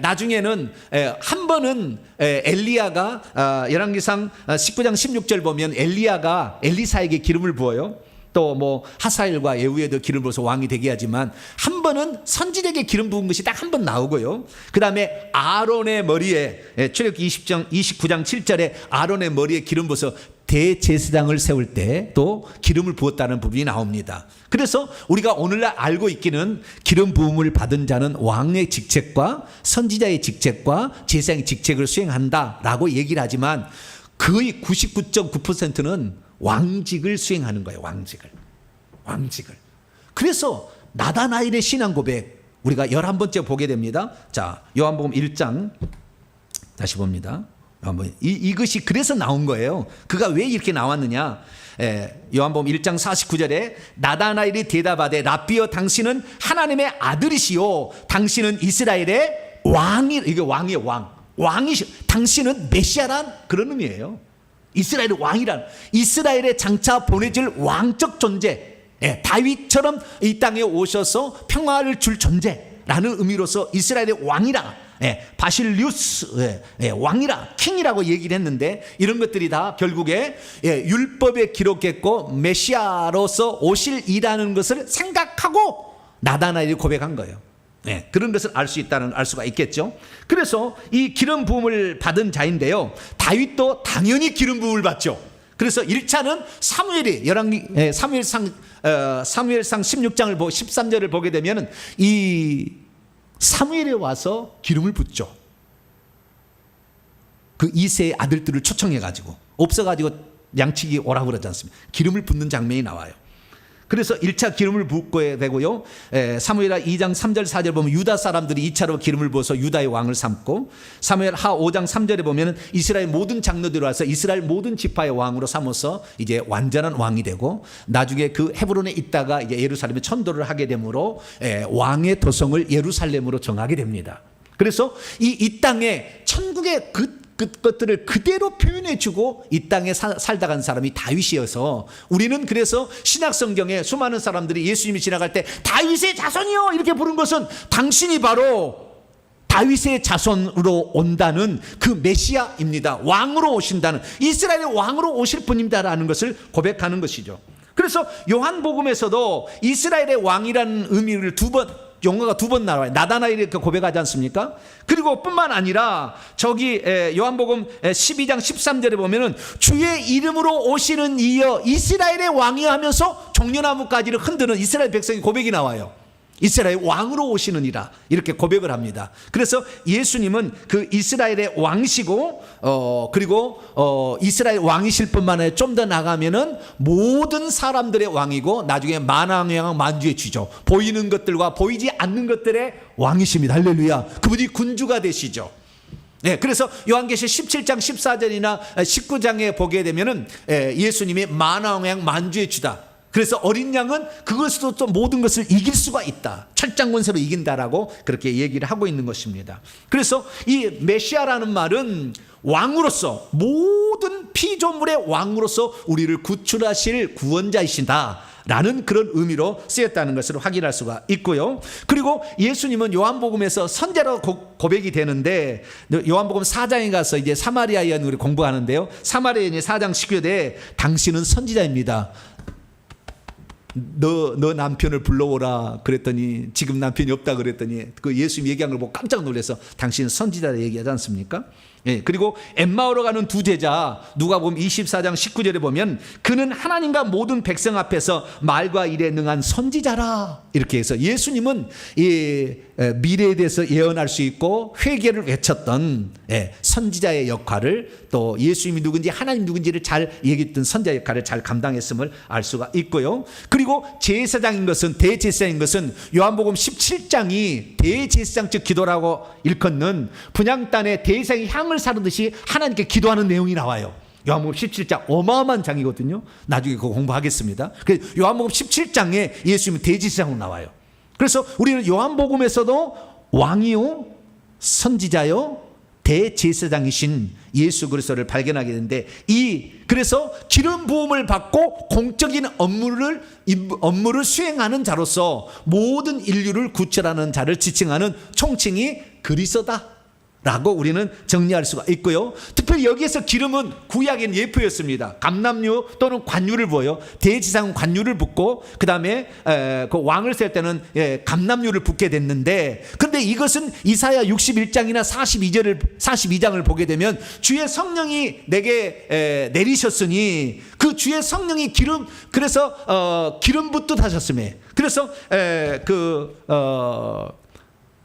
나중에는 한 번은 엘리야가 열왕기상 19장 16절 보면 엘리야가 엘리사에게 기름을 부어요. 또 뭐 하사엘과 예후에도 기름 부어서 왕이 되게 하지만 한 번은 선지자에게 기름 부은 것이 딱 한 번 나오고요. 그 다음에 아론의 머리에 출애굽기 29장 7절에 아론의 머리에 기름 부어서 대제사장을 세울 때 또 기름을 부었다는 부분이 나옵니다. 그래서 우리가 오늘날 알고 있기는 기름 부음을 받은 자는 왕의 직책과 선지자의 직책과 제사장의 직책을 수행한다라고 얘기를 하지만 거의 99.9%는 왕직을 수행하는 거예요. 왕직을. 그래서 나다나엘의 신앙 고백 우리가 11번째 보게 됩니다. 자, 요한복음 1장 다시 봅니다. 이것이 그래서 나온 거예요. 그가 왜 이렇게 나왔느냐. 요한복음 1장 49절에 나다나엘이 대답하되 랍비여 당신은 하나님의 아들이시요 당신은 이스라엘의 왕이, 이게 왕이에요. 왕이시, 당신은 메시아란 그런 의미예요. 이스라엘의 왕이란, 이스라엘의 장차 보내질 왕적 존재, 다윗처럼 이 땅에 오셔서 평화를 줄 존재라는 의미로서 이스라엘의 왕이라, 바실리우스 왕이라, 킹이라고 얘기를 했는데 이런 것들이 다 결국에 율법에 기록했고 메시아로서 오실 이라는 것을 생각하고 나다나엘이 고백한 거예요. 그런 것을 알 수가 있겠죠. 그래서 이 기름 부음을 받은 자인데요, 다윗도 당연히 기름 부음을 받죠. 그래서 1차는 사무엘이 사무엘상 16장을 13절을 보게 되면 이 사무엘에 와서 기름을 붓죠. 그 이세의 아들들을 초청해 가지고, 없어가지고 양치기 오라고 그러지 않습니까? 기름을 붓는 장면이 나와요. 그래서 1차 기름을 붓게 되고요. 사무엘하 2장 3절 4절 보면 유다 사람들이 2차로 기름을 부어서 유다의 왕을 삼고, 사무엘하 5장 3절에 보면 이스라엘 모든 장로들이 와서 이스라엘 모든 지파의 왕으로 삼아서 이제 완전한 왕이 되고, 나중에 그 헤브론에 있다가 이제 예루살렘에 천도를 하게 되므로 왕의 도성을 예루살렘으로 정하게 됩니다. 그래서 이 땅에 천국의 그 것들을 그대로 표현해주고 이 땅에 살다 간 사람이 다윗이어서, 우리는 그래서 신약 성경에 수많은 사람들이 예수님이 지나갈 때 다윗의 자손이요 이렇게 부른 것은 당신이 바로 다윗의 자손으로 온다는 그 메시아입니다. 왕으로 오신다는, 이스라엘의 왕으로 오실 분입니다라는 것을 고백하는 것이죠. 그래서 요한복음에서도 이스라엘의 왕이라는 의미를 용어가 두 번 나와요. 나다나엘이 고백하지 않습니까? 그리고 뿐만 아니라 저기 요한복음 12장 13절에 보면은 주의 이름으로 오시는 이여 이스라엘의 왕이여 하면서 종려나무까지를 흔드는 이스라엘 백성의 고백이 나와요. 이스라엘 왕으로 오시느니라 이렇게 고백을 합니다. 그래서 예수님은 그 이스라엘의 왕이시고 그리고 이스라엘 왕이실 뿐만 아니라 좀 더 나가면은 모든 사람들의 왕이고, 나중에 만왕왕 만주의 주죠. 보이는 것들과 보이지 않는 것들의 왕이십니다. 할렐루야. 그분이 군주가 되시죠. 그래서 요한계시 17장 14절이나 19장에 보게 되면은 예수님이 만왕왕 만주의 주다. 그래서 어린 양은 그것으로 또 모든 것을 이길 수가 있다. 철장 권세로 이긴다라고 그렇게 얘기를 하고 있는 것입니다. 그래서 이 메시아라는 말은 왕으로서, 모든 피조물의 왕으로서 우리를 구출하실 구원자이시다 라는 그런 의미로 쓰였다는 것을 확인할 수가 있고요. 그리고 예수님은 요한복음에서 선자로 고백이 되는데, 요한복음 4장에 가서 이제 사마리아 여인을 공부하는데요, 사마리아 여인이 4장 19절에 당신은 선지자입니다. 너 남편을 불러오라 그랬더니 지금 남편이 없다 그랬더니 그 예수님 얘기한 걸 보고 깜짝 놀라서 당신은 선지자라 얘기하지 않습니까? 예, 그리고 엠마오로 가는 두 제자 누가복음 24장 19절에 보면 그는 하나님과 모든 백성 앞에서 말과 일에 능한 선지자라 이렇게 해서 예수님은 이 미래에 대해서 예언할 수 있고 회개를 외쳤던 선지자의 역할을 또 예수님이 누군지 하나님 누군지를 잘 얘기했던 선지자 역할을 잘 감당했음을 알 수가 있고요. 그리고 제사장인 것은 대제사장인 것은 요한복음 17장이 대제사장 즉 기도라고 일컫는 분향단에 대제사장이 향을 사르듯이 하나님께 기도하는 내용이 나와요. 요한복음 17장 어마어마한 장이거든요. 나중에 그거 공부하겠습니다. 그래서 요한복음 17장에 예수님은 대제사장으로 나와요. 그래서 우리는 요한복음에서도 왕이요 선지자요 대제사장이신 예수 그리스도를 발견하게 되는데 그래서 기름 부음을 받고 공적인 업무를 수행하는 자로서 모든 인류를 구출하는 자를 지칭하는 총칭이 그리스도다 라고 우리는 정리할 수가 있고요. 특별히 여기에서 기름은 구약엔 예표였습니다. 감람류 또는 관유를 부어요. 대지상은 관유를 붓고 그 다음에 그 왕을 셀 때는 감람류를 붓게 됐는데 그런데 이것은 이사야 61장이나 42장을 보게 되면 주의 성령이 내게 내리셨으니 그 주의 성령이 그래서 기름 붓듯 하셨음에 그래서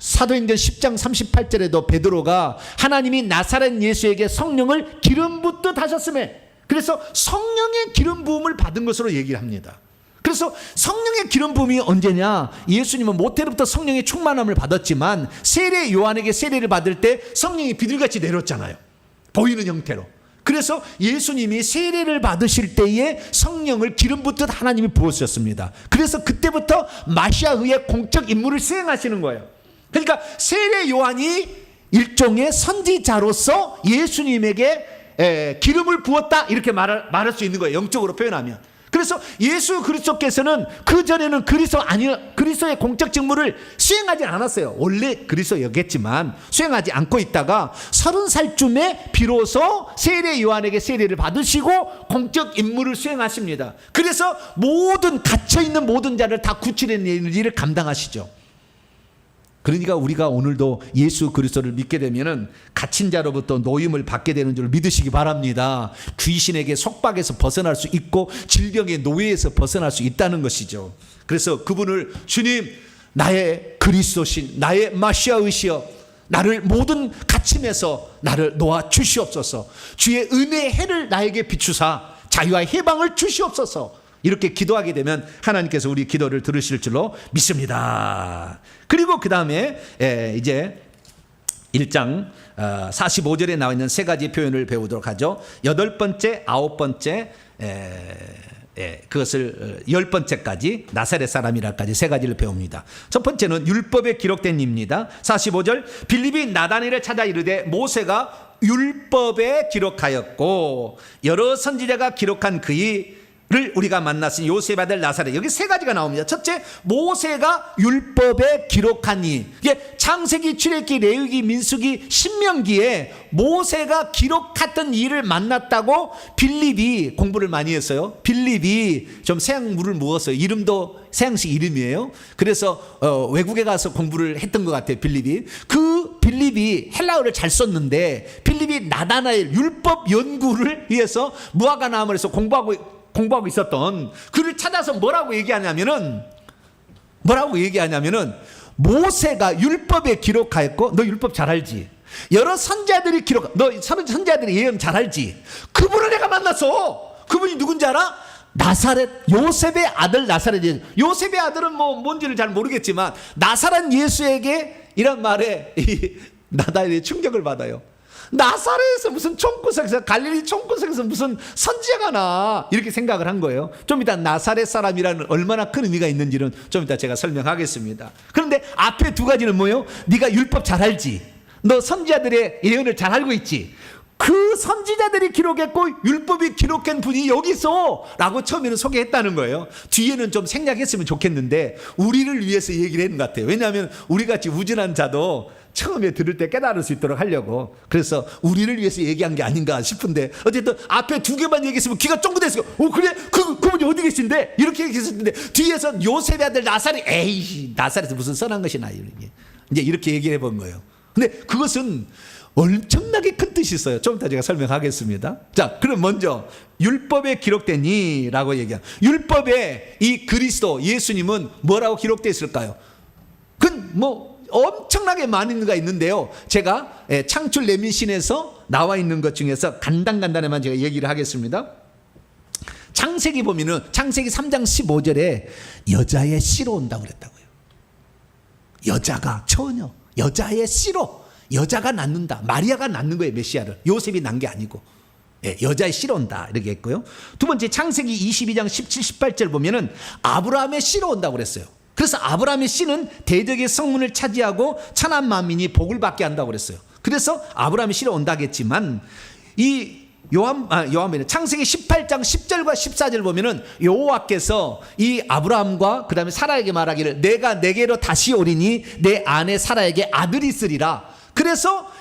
사도행전 10장 38절에도 베드로가 하나님이 나사렛 예수에게 성령을 기름 붓듯 하셨음에 그래서 성령의 기름 부음을 받은 것으로 얘기를 합니다. 그래서 성령의 기름 부음이 언제냐? 예수님은 모태로부터 성령의 충만함을 받았지만 세례 요한에게 세례를 받을 때 성령이 비둘기같이 내렸잖아요. 보이는 형태로. 그래서 예수님이 세례를 받으실 때에 성령을 기름 붓듯 하나님이 부으셨습니다. 그래서 그때부터 마시아의 공적 임무를 수행하시는 거예요. 그러니까 세례 요한이 일종의 선지자로서 예수님에게 기름을 부었다 이렇게 말할 수 있는 거예요. 영적으로 표현하면. 그래서 예수 그리스도께서는 그전에는 그리스도의 공적 직무를 수행하지 않았어요. 원래 그리스도였겠지만 수행하지 않고 있다가 30살쯤에 비로소 세례 요한에게 세례를 받으시고 공적 임무를 수행하십니다. 그래서 갇혀있는 모든 자를 다 구출해내는 일을 감당하시죠. 그러니까 우리가 오늘도 예수 그리스도를 믿게 되면은 갇힌 자로부터 노임을 받게 되는 줄 믿으시기 바랍니다. 귀신에게 속박에서 벗어날 수 있고 질병의 노예에서 벗어날 수 있다는 것이죠. 그래서 그분을 주님 나의 그리스도신 나의 마시아이시여 나를 모든 갇힘에서 나를 놓아 주시옵소서. 주의 은혜의 해를 나에게 비추사 자유와 해방을 주시옵소서. 이렇게 기도하게 되면 하나님께서 우리 기도를 들으실 줄로 믿습니다. 그리고 그 다음에 이제 1장 45절에 나와 있는 세 가지 표현을 배우도록 하죠. 8번째, 9번째, 그것을 10번째까지 나사렛 사람이라까지 세 가지를 배웁니다. 첫 번째는 율법에 기록된 입니다. 45절 빌립이 나다나엘을 찾아 이르되 모세가 율법에 기록하였고 여러 선지자가 기록한 그의 를 우리가 만났으니 요셉 아들 나사렛. 여기 세 가지가 나옵니다. 첫째, 모세가 율법에 기록하니. 이게 창세기, 출애굽기, 레위기, 민수기, 신명기에 모세가 기록했던 일을 만났다고 빌립이 공부를 많이 했어요. 빌립이 좀 서양물을 먹었어요. 이름도 서양식 이름이에요. 그래서 외국에 가서 공부를 했던 것 같아요. 빌립이. 그 빌립이 헬라어를 잘 썼는데 빌립이 나다나엘 율법 연구를 위해서 무화과나무에서 공부하고 있었던 그를 찾아서 뭐라고 얘기하냐면은 모세가 율법에 기록하였고 너 율법 잘 알지? 여러 선지자들이 너 선지자들이 예언 잘 알지? 그분을 내가 만났어. 그분이 누군지 알아? 나사렛 요셉의 아들 나사렛 예수. 요셉의 아들은 뭔지를 잘 모르겠지만 나사렛 예수에게 이런 말에 나다나엘이 충격을 받아요. 나사렛에서 무슨 총구석에서 갈릴리 총구석에서 무슨 선지자가 나 이렇게 생각을 한 거예요. 좀 이따 나사렛 사람이라는 얼마나 큰 의미가 있는지는 좀 이따 제가 설명하겠습니다. 그런데 앞에 두 가지는 뭐예요? 네가 율법 잘 알지? 너 선지자들의 예언을 잘 알고 있지? 그 선지자들이 기록했고 율법이 기록한 분이 여기 있어 라고 처음에는 소개했다는 거예요. 뒤에는 좀 생략했으면 좋겠는데 우리를 위해서 얘기를 했는 것 같아요. 왜냐하면 우리같이 우준한 자도 처음에 들을 때 깨달을 수 있도록 하려고. 그래서 우리를 위해서 얘기한 게 아닌가 싶은데, 어쨌든 앞에 두 개만 얘기했으면 귀가 쫑긋했어요. 그래? 그분이 어디 계신데? 이렇게 얘기했었는데 뒤에서 요셉의 아들 나사렛, 에이 나사렛은 무슨 선한 것이나, 이제 이렇게 얘기해 본 거예요. 근데 그것은 엄청나게 큰 뜻이 있어요. 좀 이따 제가 설명하겠습니다. 자, 그럼 먼저 율법에 기록되니라고 얘기한, 율법에 이 그리스도 예수님은 뭐라고 기록되어 있을까요? 그건 뭐 엄청나게 많은 가 있는데요. 제가 창출 레민신에서 나와 있는 것 중에서 간단하게만 제가 얘기를 하겠습니다. 창세기 보면은 창세기 3장 15절에 여자의 씨로 온다고 그랬다고요. 여자가, 처녀, 여자의 씨로, 여자가 낳는다. 마리아가 낳는 거예요, 메시아를. 요셉이 낳은 게 아니고. 여자의 씨로 온다 이렇게 했고요. 두 번째 창세기 22장 17, 18절 보면은 아브라함의 씨로 온다고 그랬어요. 그래서 아브라함의 씨는 대적의 성문을 차지하고 천한 만민이 복을 받게 한다고 그랬어요. 그래서 아브라함의 씨로 온다겠지만, 이 요한복음 창세기 18장 10절과 14절 보면은 여호와께서 이 아브라함과 그 다음에 사라에게 말하기를 내가 내게로 다시 오리니 내 아내 사라에게 아들이 있으리라. 그래서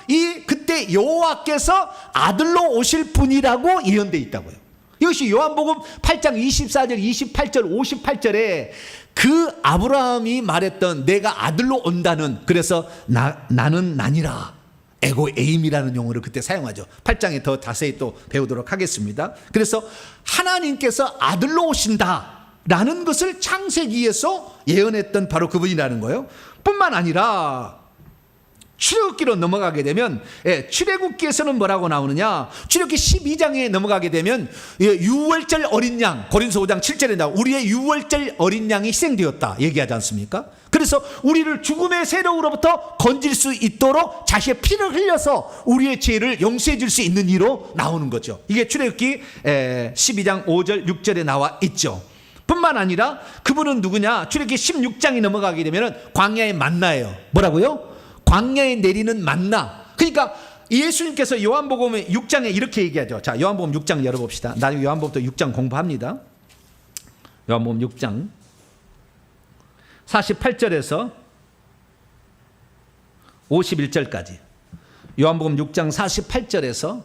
그때 여호와께서 아들로 오실 분이라고 예언되어 있다고요. 이것이 요한복음 8장 24절 28절 58절에 그 아브라함이 말했던 내가 아들로 온다는, 그래서 나는 나니라, 에고 에임이라는 용어를 그때 사용하죠. 8장에 더 자세히 또 배우도록 하겠습니다. 그래서 하나님께서 아들로 오신다라는 것을 창세기에서 예언했던 바로 그분이라는 거예요. 뿐만 아니라 출애굽기로 넘어가게 되면, 출애굽기에서는 뭐라고 나오느냐, 출애굽기 12장에 넘어가게 되면 유월절 어린 양, 고린서 5장 7절에 나와 우리의 유월절 어린 양이 희생되었다 얘기하지 않습니까? 그래서 우리를 죽음의 세력으로부터 건질 수 있도록 자신의 피를 흘려서 우리의 죄를 용서해 줄 수 있는 이로 나오는 거죠. 이게 출애굽기 12장 5절 6절에 나와 있죠. 뿐만 아니라 그분은 누구냐, 출애굽기 16장이 넘어가게 되면 광야의 만나예요. 뭐라고요? 광야에 내리는 만나. 그러니까 예수님께서 요한복음 6장에 이렇게 얘기하죠. 자, 요한복음 6장 열어봅시다. 나중에 요한복음부터 6장 공부합니다. 요한복음 6장 48절에서 51절까지, 요한복음 6장 48절에서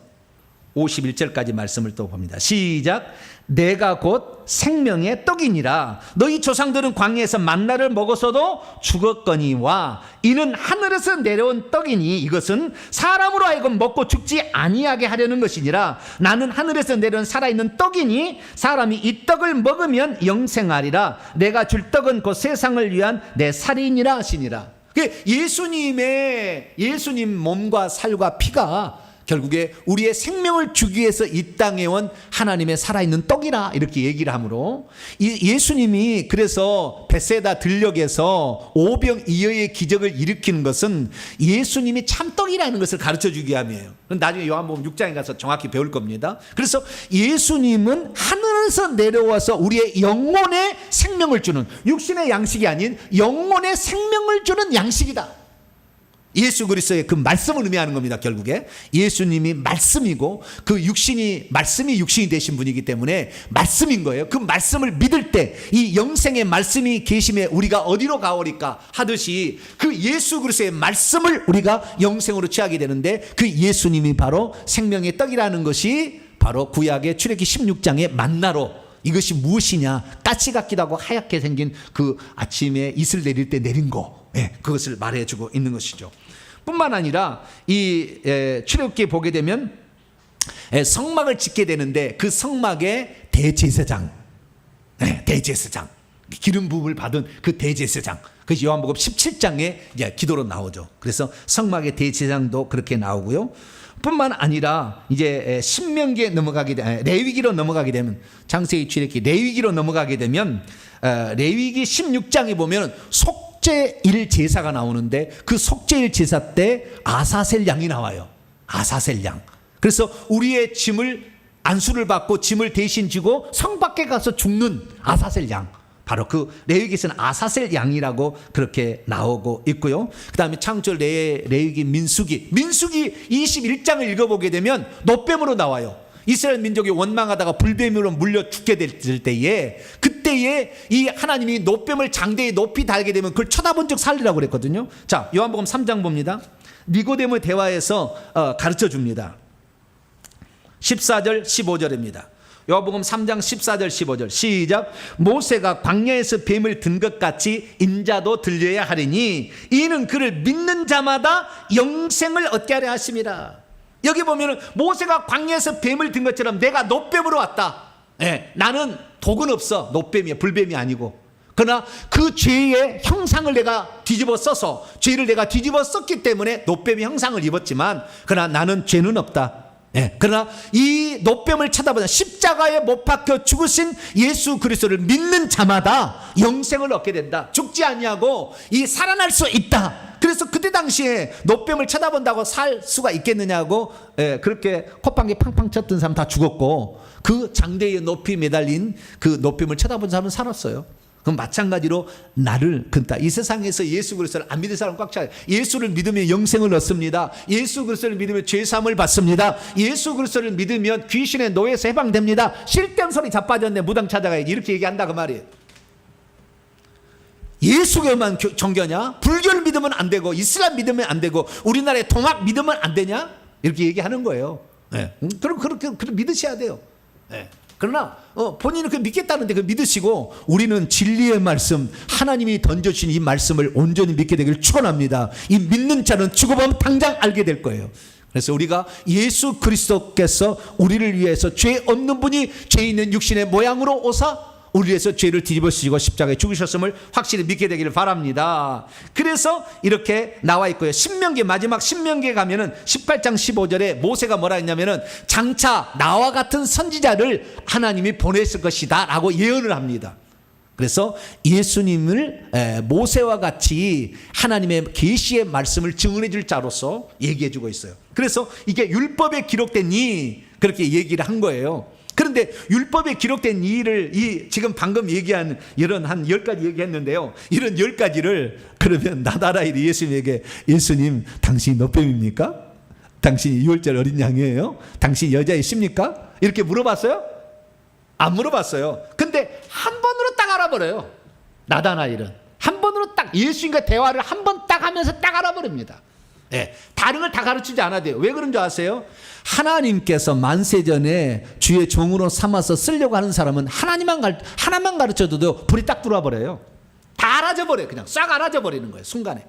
51절까지 말씀을 또 봅니다. 시작. 내가 곧 생명의 떡이니라. 너희 조상들은 광야에서 만나를 먹었어도 죽었거니와 이는 하늘에서 내려온 떡이니 이것은 사람으로 하여금 먹고 죽지 아니하게 하려는 것이니라. 나는 하늘에서 내려온 살아있는 떡이니 사람이 이 떡을 먹으면 영생하리라. 내가 줄 떡은 곧 세상을 위한 내 살이니라 하시니라. 예수님 몸과 살과 피가 결국에 우리의 생명을 주기 위해서 이 땅에 온 하나님의 살아있는 떡이라 이렇게 얘기를 하므로, 예수님이 그래서 베세다 들녘에서 오병 이어의 기적을 일으키는 것은 예수님이 참떡이라는 것을 가르쳐 주기 위함이에요. 나중에 요한복음 6장에 가서 정확히 배울 겁니다. 그래서 예수님은 하늘에서 내려와서 우리의 영혼의 생명을 주는, 육신의 양식이 아닌 영혼의 생명을 주는 양식이다. 예수 그리스도의 그 말씀을 의미하는 겁니다. 결국에 예수님이 말씀이고 그 말씀이 육신이 되신 분이기 때문에 말씀인 거예요. 그 말씀을 믿을 때 이 영생의 말씀이 계심에 우리가 어디로 가오리까 하듯이 그 예수 그리스도의 말씀을 우리가 영생으로 취하게 되는데, 그 예수님이 바로 생명의 떡이라는 것이 바로 구약의 출애굽기 16장의 만나로, 이것이 무엇이냐, 까치 같기도 하고 하얗게 생긴 그 아침에 이슬 내릴 때 내린 거, 그것을 말해주고 있는 것이죠. 뿐만 아니라 이 출애굽기에 보게 되면 성막을 짓게 되는데 그 성막의 대제사장, 대제사장, 기름 부음을 받은 그 대제사장, 그것이 요한복음 17장에 이제 기도로 나오죠. 그래서 성막의 대제사장도 그렇게 나오고요. 뿐만 아니라 이제 신명기에 넘어가게 되면, 레위기로 넘어가게 되면, 창세기 출애굽기 레위기로 넘어가게 되면 레위기 16장에 보면 속죄일 제사가 나오는데 그 속죄일 제사 때 아사셀 양이 나와요. 아사셀 양. 그래서 우리의 짐을, 안수를 받고 짐을 대신 지고 성 밖에 가서 죽는 아사셀 양, 바로 그 레위기에서는 아사셀 양이라고 그렇게 나오고 있고요. 그 다음에 창조 레위기 민수기 21장을 읽어보게 되면 노뱀으로 나와요. 이스라엘 민족이 원망하다가 불뱀으로 물려 죽게 될 때에 그때 그때에 이 하나님이 노뱀을 장대에 높이 달게 되면 그걸 쳐다본 적 살리라고 그랬거든요. 자, 요한복음 3장 봅니다. 니고데모의 대화에서 가르쳐 줍니다. 14절 15절입니다. 요한복음 3장 14절 15절 시작. 모세가 광야에서 뱀을 든 것 같이 인자도 들려야 하리니 이는 그를 믿는 자마다 영생을 얻게 하려 하심이라. 여기 보면은 모세가 광야에서 뱀을 든 것처럼 내가 노뱀으로 왔다. 예, 나는 독은 없어. 노뱀이야, 불뱀이 아니고. 그러나 그 죄의 형상을 내가 뒤집어 써서 죄를 내가 뒤집어 썼기 때문에 노뱀의 형상을 입었지만 그러나 나는 죄는 없다. 예, 그러나 이 노뱀을 쳐다보자 십자가에 못 박혀 죽으신 예수 그리스도를 믿는 자마다 영생을 얻게 된다. 죽지 아니하고 이 살아날 수 있다. 그래서 그때 당시에 노뱀을 쳐다본다고 살 수가 있겠느냐고, 예, 그렇게 콧방귀 팡팡 쳤던 사람 다 죽었고 그 장대에 높이 매달린 그 노뱀을 쳐다본 사람은 살았어요. 그럼 마찬가지로 나를 근다. 이 세상에서 예수 그리스도를 안 믿는 사람 꽉 차요. 예수를 믿으면 영생을 얻습니다. 예수 그리스도를 믿으면 죄사함을 받습니다. 예수 그리스도를 믿으면 귀신의 노예에서 해방됩니다. 쓸데없는 소리 자빠졌네. 무당 찾아가야지. 이렇게 얘기한다 그 말이에요. 예수교만 정교냐? 불교를 믿으면 안 되고 이슬람 믿으면 안 되고 우리나라의 동학 믿으면 안 되냐? 이렇게 얘기하는 거예요. 네. 그럼 그렇게 믿으셔야 돼요. 네. 그러나 본인은 그 믿겠다는데 그 믿으시고 우리는 진리의 말씀 하나님이 던져주신 이 말씀을 온전히 믿게 되기를 축원합니다. 이 믿는 자는 죽어보면 당장 알게 될 거예요. 그래서 우리가 예수 그리스도께서 우리를 위해서 죄 없는 분이 죄 있는 육신의 모양으로 오사 우리 위해서 죄를 뒤집어 쓰시고 십자가에 죽으셨음을 확실히 믿게 되기를 바랍니다. 그래서 이렇게 나와 있고요. 신명기 마지막 신명기에 가면은 18장 15절에 모세가 뭐라 했냐면은 장차 나와 같은 선지자를 하나님이 보냈을 것이다 라고 예언을 합니다. 그래서 예수님을 모세와 같이 하나님의 계시의 말씀을 증언해 줄 자로서 얘기해 주고 있어요. 그래서 이게 율법에 기록된 이 그렇게 얘기를 한 거예요. 그런데 율법에 기록된 이 일을 지금 방금 얘기한 이런 한 10가지 얘기했는데요. 이런 10가지를 그러면 나다라일이 예수님에게 예수님 당신이 노뱀입니까? 당신이 6월절 어린 양이에요? 당신이 여자이십니까? 이렇게 물어봤어요? 안 물어봤어요. 근데 한 번으로 딱 알아버려요. 나다나엘은 한 번으로 딱 예수님과 대화를 한 번 딱 하면서 딱 알아버립니다. 네, 다른 걸 다 가르치지 않아도 돼요. 왜 그런 줄 아세요? 하나님께서 만세전에 주의 종으로 삼아서 쓰려고 하는 사람은 하나만 가르쳐도 불이 딱 들어와 버려요. 다 알아져 버려요. 그냥 싹 알아져 버리는 거예요. 순간에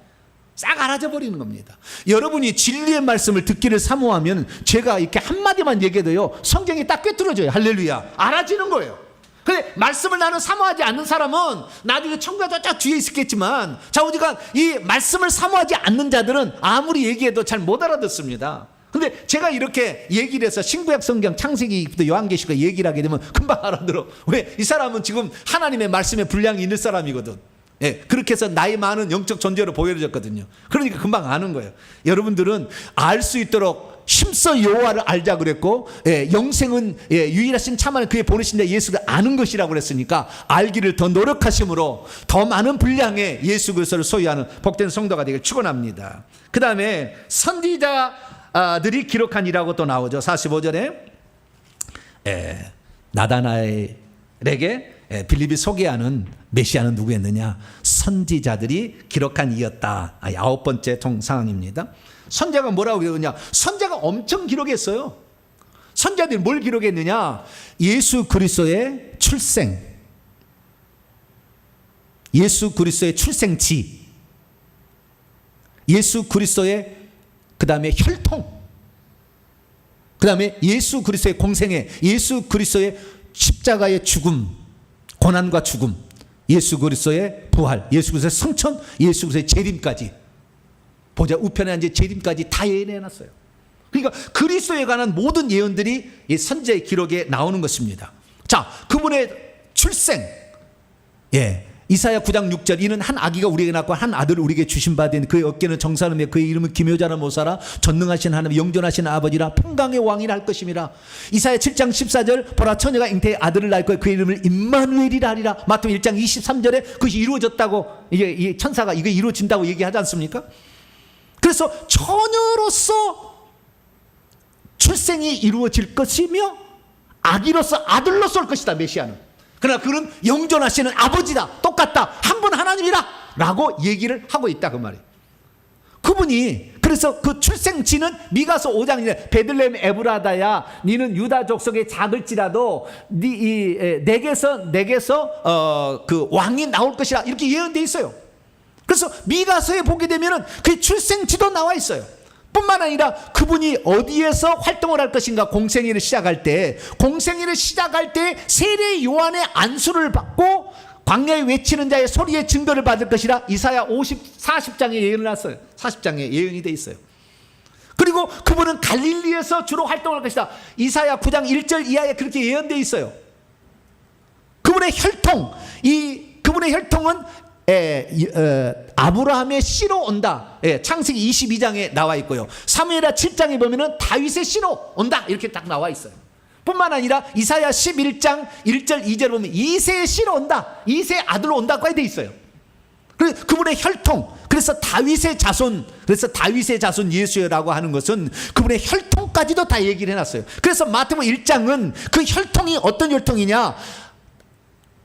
싹 알아져 버리는 겁니다. 여러분이 진리의 말씀을 듣기를 사모하면 제가 이렇게 한마디만 얘기해도요 성경이 딱 꿰뚫어져요. 할렐루야. 알아지는 거예요. 근데 말씀을 나는 사모하지 않는 사람은 나중에 천국에 쫙 뒤에 있겠지만 좌우지간 이 말씀을 사모하지 않는 자들은 아무리 얘기해도 잘 못 알아듣습니다. 근데 제가 이렇게 얘기를 해서 신구약 성경 창세기부터 요한계시록 얘기를 하게 되면 금방 알아들어. 왜? 이 사람은 지금 하나님의 말씀에 분량이 있는 사람이거든. 예, 그렇게 해서 나이 많은 영적 존재로 보여졌거든요. 그러니까 금방 아는 거예요. 여러분들은 알 수 있도록 힘써 여호와를 알자 그랬고, 예, 영생은 유일하신 참하는 그의 보내신 자 예수를 아는 것이라고 그랬으니까 알기를 더 노력하심으로 더 많은 분량의 예수 그리스도를 소유하는 복된 성도가 되길 축원합니다. 그 다음에 선지자들이 기록한 이라고 또 나오죠. 45절에 나다나엘에게 빌립이 소개하는 메시아는 누구였느냐? 선지자들이 기록한 이였다. 9번째 상황입니다. 선지자가 뭐라고 기록했냐? 선지자가 엄청 기록했어요. 선지자들이 뭘 기록했느냐? 예수 그리스도의 출생, 예수 그리스도의 출생지, 예수 그리스도의 그 다음에 혈통, 그 다음에 예수 그리스도의 공생애, 예수 그리스도의 십자가의 죽음, 고난과 죽음, 예수 그리스도의 부활, 예수 그리스도의 성천, 예수 그리스도의 재림까지, 보좌 우편에 앉아 재림까지 다 예언해놨어요. 그러니까 그리스도에 관한 모든 예언들이 이 선지자의 기록에 나오는 것입니다. 자, 그분의 출생, 이사야 9장 6절 이는 한 아기가 우리에게 낳고 한 아들을 우리에게 주신 바 된 그의 어깨는 정사름에 그의 이름은 기묘자라 모사라 전능하신 하나님 영존하신 아버지라 평강의 왕이라 할 것임이라. 이사야 7장 14절 보라 처녀가 잉태의 아들을 낳을 거야 그의 이름을 임마누엘이라 하리라. 마태복음 1장 23절에 그것이 이루어졌다고, 이게 이 천사가 이게 이루어진다고 얘기하지 않습니까? 그래서 처녀로서 출생이 이루어질 것이며 아기로서 아들로서 올 것이다. 메시아는 그러나 그는 영존하시는 아버지다, 똑같다, 한 분 하나님이다 라고 얘기를 하고 있다 그 말이에요. 그분이 그래서 그 출생지는 미가서 5장에 베들레헴 에브라다야 니는 유다 족속의 작을지라도 내게서 그 왕이 나올 것이라 이렇게 예언되어 있어요. 그래서 미가서에 보게 되면은 그 출생지도 나와 있어요. 뿐만 아니라 그분이 어디에서 활동을 할 것인가, 공생애를 시작할 때 세례 요한의 안수를 받고 광야에 외치는 자의 소리의 증거를 받을 것이라 이사야 40장에 예언을 했어요. 40장에 예언이 돼 있어요. 그리고 그분은 갈릴리에서 주로 활동할 것이다. 이사야 9장 1절 이하에 그렇게 예언되어 있어요. 그분의 혈통은 아브라함의 씨로 온다. 창세기 22장에 나와 있고요. 사무엘하 7장에 보면은 다윗의 씨로 온다 이렇게 딱 나와 있어요. 뿐만 아니라 이사야 11장 1절 2절 보면 이새의 씨로 온다, 이새의 아들로 온다고 되어 있어요. 그래서 그분의 혈통, 그래서 다윗의 자손 예수라고 하는 것은 그분의 혈통까지도 다 얘기를 해놨어요. 그래서 마태복음 1장은 그 혈통이 어떤 혈통이냐,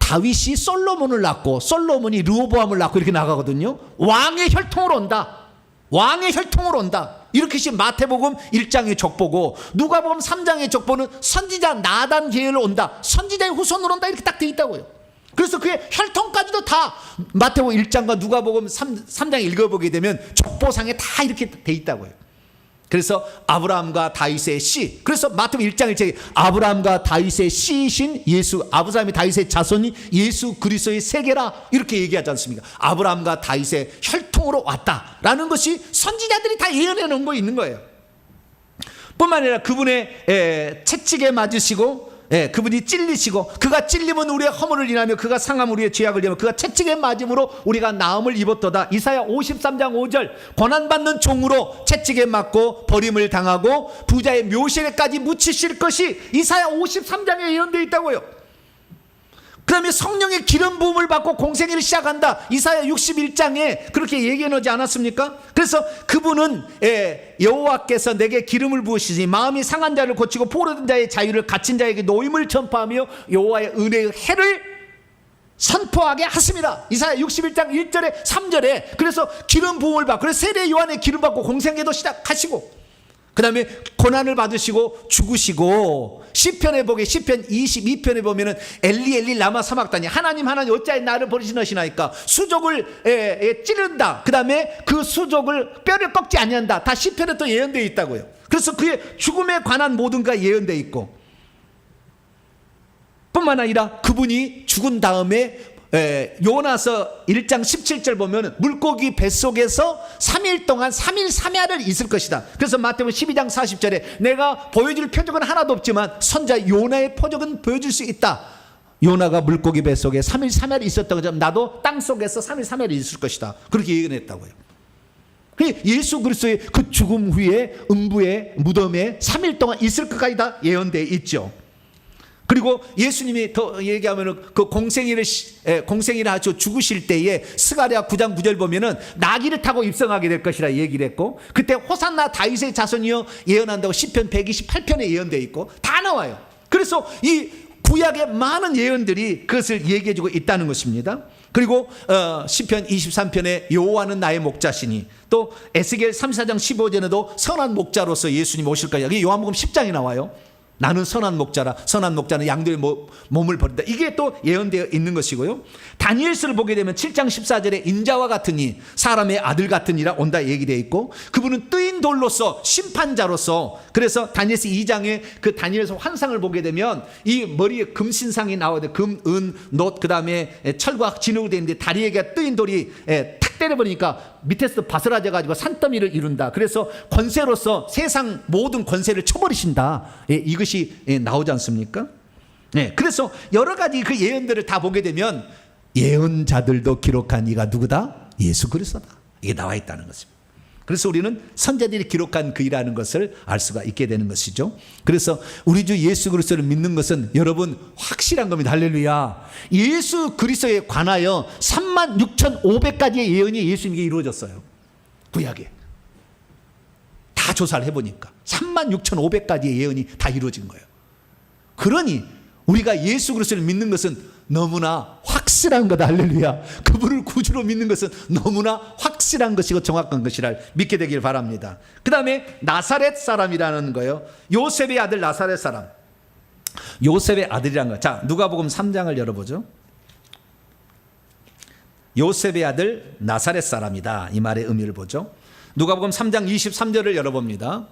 다윗이 솔로몬을 낳고 솔로몬이 르호보암을 낳고 이렇게 나가거든요. 왕의 혈통으로 온다. 이렇게 마태복음 1장의 족보고, 누가복음 3장의 족보는 선지자 나단 계열로 온다, 선지자의 후손으로 온다 이렇게 딱 돼 있다고요. 그래서 그의 혈통까지도 다 마태복음 1장과 누가복음 3장 읽어보게 되면 족보상에 다 이렇게 돼 있다고요. 그래서 아브라함과 다윗의 씨, 그래서 마태복음 1장 1절에 아브라함과 다윗의 씨이신 예수, 아브라함이 다윗의 자손이 예수 그리스도의 세계라 이렇게 얘기하지 않습니까? 아브라함과 다윗의 혈통으로 왔다라는 것이 선지자들이 다 예언해 놓은 거 있는 거예요. 뿐만 아니라 그분의 채찍에 맞으시고 그분이 찔리시고, 그가 찔림은 우리의 허물을 인하며 그가 상함은 우리의 죄악을 인하며 그가 채찍에 맞음으로 우리가 나음을 입었도다. 이사야 53장 5절 고난받는 종으로 채찍에 맞고 버림을 당하고 부자의 묘실에까지 묻히실 것이 이사야 53장에 예언되어 있다고요. 그 다음에 성령의 기름 부음을 받고 공생애를 시작한다. 이사야 61장에 그렇게 얘기해 놓지 않았습니까? 그래서 그분은 여호와께서 내게 기름을 부으시니 마음이 상한 자를 고치고 포로된 자의 자유를, 갇힌 자에게 노임을 전파하며 여호와의 은혜의 해를 선포하게 하십니다. 이사야 61장 1절에 3절에 그래서 기름 부음을 받고, 그래서 세례 요한의 기름 받고 공생애도 시작하시고, 그 다음에 고난을 받으시고 죽으시고, 시편에 보게 시편 22편에 보면은 엘리 엘리 라마 사막다니, 하나님 어찌하여 나를 버리시나이까, 수족을 찌른다. 그 다음에 그 수족을 뼈를 꺾지 아니한다. 다 시편에 또 예언되어 있다고요. 그래서 그의 죽음에 관한 모든 가 예언되어 있고, 뿐만 아니라 그분이 죽은 다음에 요나서 1장 17절 보면 물고기 뱃속에서 3일 동안 3일 3야를 있을 것이다. 그래서 마태복음 12장 40절에 내가 보여줄 표적은 하나도 없지만 선자 요나의 표적은 보여줄 수 있다. 요나가 물고기 뱃속에 3일 3야를 있었던 것처럼 나도 땅속에서 3일 3야를 있을 것이다. 그렇게 예언했다고요. 예수 그리스도의 그 죽음 후에 음부의 무덤에 3일 동안 있을 것까지 다 예언되어 있죠. 그리고 예수님이 더 얘기하면은 그 공생애를 하셔 죽으실 때에 스가랴 9장 9절 보면은 나귀를 타고 입성하게 될 것이라 얘기를 했고, 그때 호산나 다윗의 자손이여 예언한다고 시편 128편에 예언되어 있고 다 나와요. 그래서 이 구약의 많은 예언들이 그것을 얘기해주고 있다는 것입니다. 그리고 시편 23편에 여호와는 나의 목자시니, 또 에스겔 34장 15절에도 선한 목자로서 예수님 오실 거야. 이게 요한복음 10장에 나와요. 나는 선한 목자라, 선한 목자는 양들의 몸을 버린다. 이게 또 예언되어 있는 것이고요. 다니엘서를 보게 되면 7장 14절에 인자와 같으니 사람의 아들 같으니라 온다 얘기되어 있고, 그분은 뜨인 돌로서 심판자로서, 그래서 다니엘서 2장에 그 다니엘서 환상을 보게 되면 이 머리에 금신상이 나오는데 금, 은, 놋, 그 다음에 철과 진흙으로 되어 있는데 다리에가 뜨인 돌이 탁 때려버리니까 밑에서 바스라져 가지고 산더미를 이룬다. 그래서 권세로서 세상 모든 권세를 쳐버리신다. 이것이 나오지 않습니까? 그래서 여러 가지 그 예언들을 다 보게 되면 예언자들도 기록한 이가 누구다? 예수 그리스도다. 이게 나와 있다는 것입니다. 그래서 우리는 선자들이 기록한 그이라는 것을 알 수가 있게 되는 것이죠. 그래서 우리 주 예수 그리스도를 믿는 것은 여러분 확실한 겁니다. 할렐루야. 예수 그리스도에 관하여 36,500가지의 예언이 예수님에게 이루어졌어요. 구약에 다 조사를 해보니까 36,500가지의 예언이 다 이루어진 거예요. 그러니 우리가 예수 그리스도를 믿는 것은 너무나 확실한 거다. 할렐루야. 그분을 구주로 믿는 것은 너무나 확실한 것이고 정확한 것이라 믿게 되길 바랍니다. 그 다음에 나사렛 사람이라는 거예요. 요셉의 아들 나사렛 사람. 요셉의 아들이라는 거. 자, 누가복음 3장을 열어보죠. 요셉의 아들 나사렛 사람이다. 이 말의 의미를 보죠. 누가복음 3장 23절을 열어봅니다.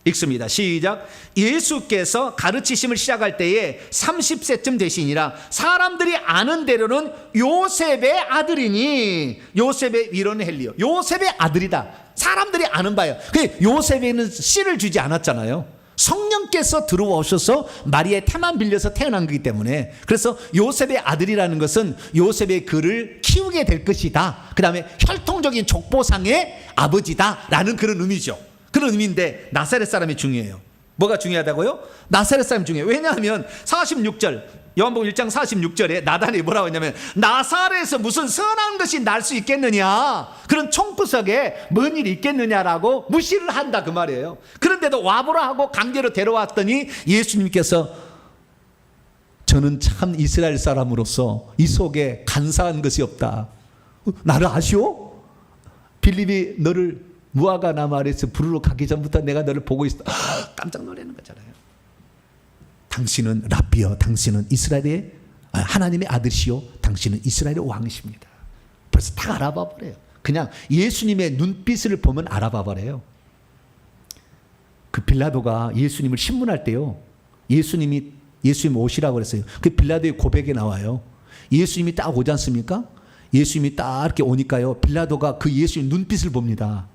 읽습니다. 시작. 예수께서 가르치심을 시작할 때에 30세쯤 되시니라. 사람들이 아는 대로는 요셉의 아들이니. 요셉의 위로는 헬리오. 요셉의 아들이다. 사람들이 아는 바예요. 요셉에는 씨를 주지 않았잖아요. 성령께서 들어오셔서 마리아의 태만 빌려서 태어난 거기 때문에, 그래서 요셉의 아들이라는 것은 요셉의 그를 키우게 될 것이다. 그 다음에 혈통적인 족보상의 아버지다라는 그런 의미죠. 그런 의미인데 나사렛 사람이 중요해요. 뭐가 중요하다고요? 나사렛 사람이 중요해요. 왜냐하면 46절 요한복음 1장 46절에 나단이 뭐라고 했냐면, 나사렛에서 무슨 선한 것이 날 수 있겠느냐, 그런 총구석에 뭔 일이 있겠느냐라고 무시를 한다 그 말이에요. 그런데도 와보라 하고 강제로 데려왔더니 예수님께서 저는 참 이스라엘 사람으로서 이 속에 간사한 것이 없다. 나를 아시오? 빌립이 너를 무화과 나무 아래에서 부르러 가기 전부터 내가 너를 보고 있어. 깜짝 놀라는 거잖아요. 당신은 랍비여, 당신은 이스라엘의 하나님의 아들이시오, 당신은 이스라엘의 왕이십니다. 벌써 다 알아봐 버려요. 그냥 예수님의 눈빛을 보면 알아봐 버려요. 그 빌라도가 예수님을 신문할 때요, 예수님 오시라고 그랬어요. 그 빌라도의 고백에 나와요. 예수님이 딱 오지 않습니까? 예수님이 딱 이렇게 오니까요, 빌라도가 그 예수님 눈빛을 봅니다.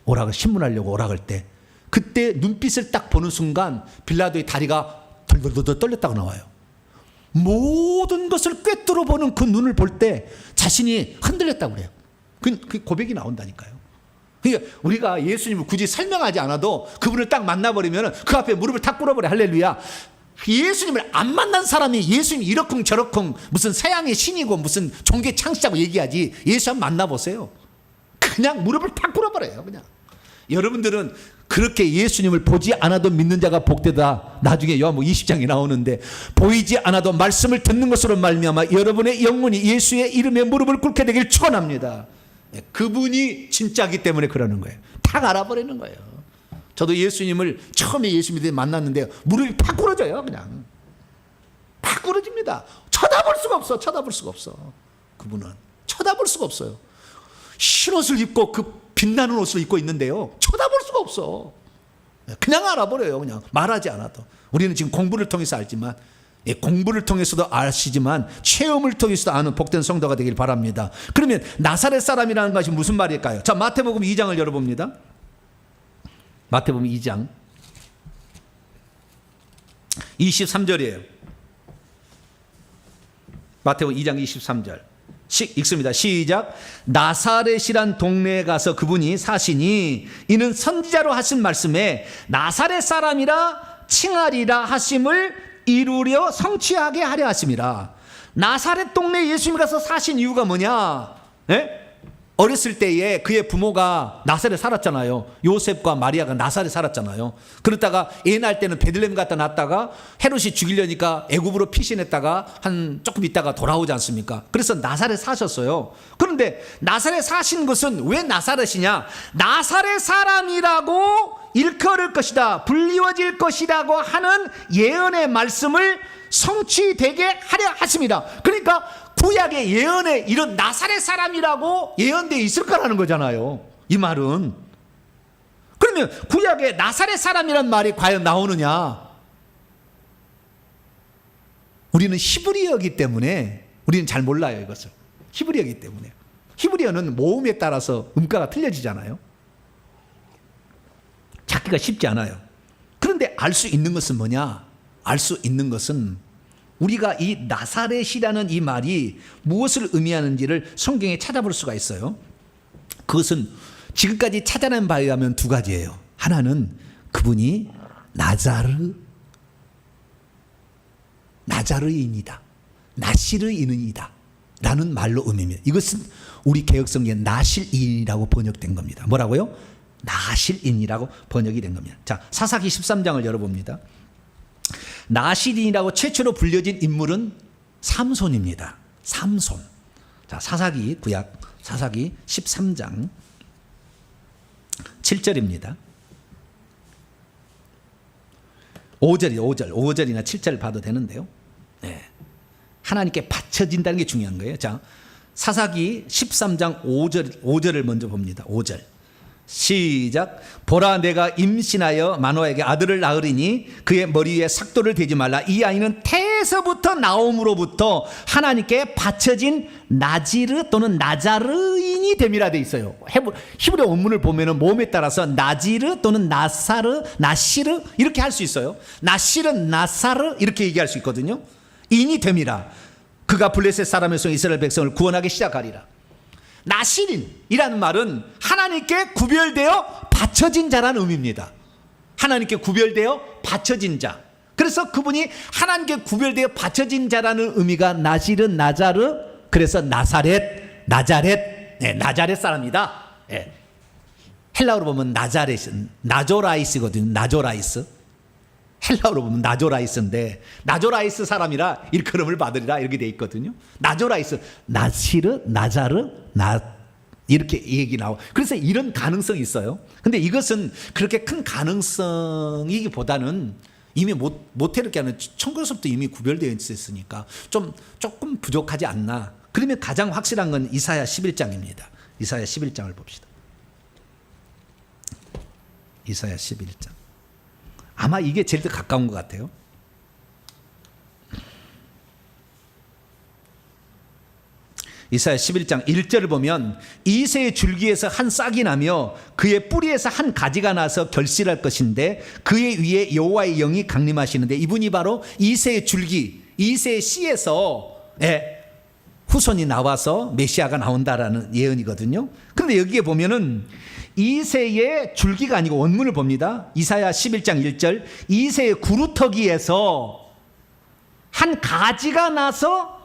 오라고 신문하려고 오라고 할 때, 그때 눈빛을 딱 보는 순간 빌라도의 다리가 덜덜덜 떨렸다고 나와요. 모든 것을 꿰뚫어 보는 그 눈을 볼 때 자신이 흔들렸다고 그래요. 그 고백이 나온다니까요. 그러니까 우리가 예수님을 굳이 설명하지 않아도 그분을 딱 만나버리면 그 앞에 무릎을 탁 꿇어버려. 할렐루야. 예수님을 안 만난 사람이 예수님 이러쿵 저러쿵 무슨 서양의 신이고 무슨 종교 창시자고 얘기하지, 예수 한번 만나보세요. 그냥 무릎을 탁 꿇어버려요. 그냥. 여러분들은 그렇게 예수님을 보지 않아도 믿는 자가 복되다. 나중에 요한복음 20장에 나오는데, 보이지 않아도 말씀을 듣는 것으로 말미암아 여러분의 영혼이 예수의 이름에 무릎을 꿇게 되길 축원합니다. 그분이 진짜기 때문에 그러는 거예요. 다 알아버리는 거예요. 저도 예수님을 처음에 예수님을 만났는데 무릎이 팍 꿇어져요. 그냥 팍 꿇어집니다. 쳐다볼 수가 없어. 쳐다볼 수가 없어. 그분은 쳐다볼 수가 없어요. 흰옷을 입고 그 빛나는 옷을 입고 있는데요, 쳐다볼 수가 없어. 그냥 알아버려요. 그냥 말하지 않아도. 우리는 지금 공부를 통해서 알지만, 공부를 통해서도 아시지만 체험을 통해서도 아는 복된 성도가 되길 바랍니다. 그러면 나사렛 사람이라는 것이 무슨 말일까요? 자, 마태복음 2장을 열어봅니다. 마태복음 2장 23절이에요. 마태복음 2장 23절 읽습니다. 시작. 나사렛이란 동네에 가서 그분이 사시니 이는 선지자로 하신 말씀에 나사렛 사람이라 칭하리라 하심을 이루려 성취하게 하려 하심이라. 나사렛 동네에 예수님이 가서 사신 이유가 뭐냐? 어렸을 때에 그의 부모가 나사렛 살았잖아요. 요셉과 마리아가 나사렛 살았잖아요. 그러다가 애 낳을 때는 베들레헴 갖다 놨다가 헤롯이 죽이려니까 애굽으로 피신했다가 한 조금 있다가 돌아오지 않습니까? 그래서 나사렛 사셨어요. 그런데 나사렛 사신 것은 왜 나사렛이냐? 나사렛 사람이라고 일컬을 것이다, 불리워질 것이라고 하는 예언의 말씀을 성취되게 하려 하십니다. 그러니까 구약의 예언에 이런 나사렛 사람이라고 예언되어 있을 거라는 거잖아요. 이 말은. 그러면 구약에 나사렛 사람이란 말이 과연 나오느냐? 우리는 히브리어이기 때문에 우리는 잘 몰라요, 이것을. 히브리어이기 때문에. 히브리어는 모음에 따라서 음가가 틀려지잖아요. 찾기가 쉽지 않아요. 그런데 알 수 있는 것은 뭐냐? 알 수 있는 것은 우리가 이 나사렛이라는 이 말이 무엇을 의미하는지를 성경에 찾아볼 수가 있어요. 그것은 지금까지 찾아낸 바에 의하면 두 가지예요. 하나는 그분이 나자르인이다, 나시르인이다 라는 말로 의미합니다. 이것은 우리 개혁성경에 나실인이라고 번역된 겁니다. 뭐라고요? 나실인이라고 번역이 된 겁니다. 자, 사사기 13장을 열어봅니다. 나실인이라고 최초로 불려진 인물은 삼손입니다. 삼손. 자, 사사기 구약 사사기 13장 7절입니다. 5절이나 7절 봐도 되는데요. 네. 하나님께 바쳐진다는 게 중요한 거예요. 자, 사사기 13장 5절을 먼저 봅니다. 5절. 시작. 보라, 내가 임신하여 마노아에게 아들을 낳으리니 그의 머리 위에 삭도를 대지 말라. 이 아이는 태에서부터 나옴으로부터 하나님께 바쳐진 나지르 또는 나자르인이 됨이라 돼 있어요. 히브리 원문을 보면은 몸에 따라서 나지르 또는 나사르, 나시르 이렇게 할 수 있어요. 나시르, 나사르 이렇게 얘기할 수 있거든요. 인이 됨이라. 그가 블레셋 사람의 성 이스라엘 백성을 구원하기 시작하리라. 나시린이라는 말은 하나님께 구별되어 바쳐진 자라는 의미입니다. 하나님께 구별되어 바쳐진 자. 그래서 그분이 하나님께 구별되어 바쳐진 자라는 의미가 나시른, 나자르, 그래서 나사렛, 나자렛, 네, 나자렛 사람이다. 네. 헬라어로 보면 나자렛은 나조라이스거든요. 나조라이스. 헬라어로 보면 나조라이스인데 나조라이스 사람이라 일컬음을 받으리라 이렇게 돼 있거든요. 나조라이스, 나시르, 나자르, 이렇게 얘기 나와. 그래서 이런 가능성이 있어요. 근데 이것은 그렇게 큰 가능성이기보다는 이미 모태롭게 하는 천국에서부터 이미 구별되어 있으니까 조금 부족하지 않나. 그러면 가장 확실한 건 이사야 11장입니다. 이사야 11장을 봅시다. 이사야 11장. 아마 이게 제일 더 가까운 것 같아요. 이사야 11장 1절을 보면 이새의 줄기에서 한 싹이 나며 그의 뿌리에서 한 가지가 나서 결실할 것인데 그의 위에 여호와의 영이 강림하시는데 이분이 바로 이새의 줄기, 이새의 씨에서 후손이 나와서 메시아가 나온다라는 예언이거든요. 그런데 여기에 보면은 이새의 줄기가 아니고 원문을 봅니다. 이사야 11장 1절. 이새의 구루터기에서 한 가지가 나서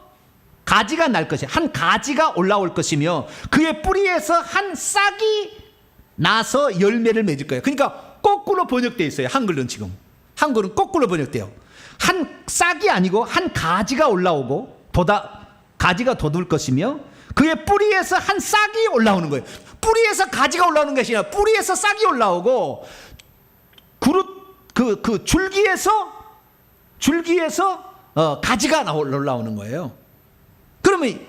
가지가 날 것이야. 한 가지가 올라올 것이며 그의 뿌리에서 한 싹이 나서 열매를 맺을 거예요. 그러니까 거꾸로 번역되어 있어요. 한글은 지금. 한글은 거꾸로 번역돼요. 한 싹이 아니고 한 가지가 올라오고 가지가 돋을 것이며 그의 뿌리에서 한 싹이 올라오는 거예요. 뿌리에서 가지가 올라오는 것이 아니라 뿌리에서 싹이 올라오고 그 줄기에서 가지가 올라오는 거예요. 그러면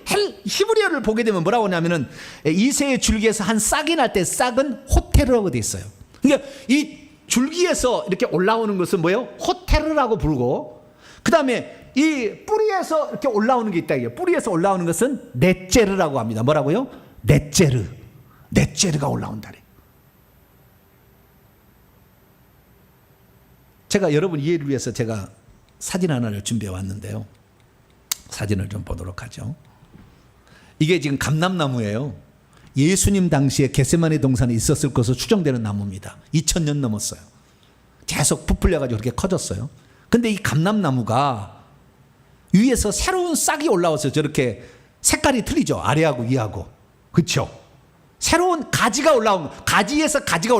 히브리어를 보게 되면 뭐라고 하냐면은 이새의 줄기에서 한 싹이 날 때 싹은 호테르라고 돼 있어요. 그러니까 이 줄기에서 이렇게 올라오는 것은 뭐예요? 호테르라고 부르고 그 다음에 이 뿌리에서 이렇게 올라오는 게 있다. 뿌리에서 올라오는 것은 넷제르라고 합니다. 뭐라고요? 넷제르가 올라온다래. 제가 여러분 이해를 위해서 제가 사진 하나를 준비해 왔는데요. 사진을 좀 보도록 하죠. 이게 지금 감람나무예요. 예수님 당시에 겟세마네 동산에 있었을 것으로 추정되는 나무입니다. 2000년 넘었어요. 계속 부풀려가지고 그렇게 커졌어요. 근데 이 감람나무가 위에서 새로운 싹이 올라와서 저렇게 색깔이 틀리죠. 아래하고 위하고. 그렇죠? 새로운 가지가 올라온 가지에서 가지가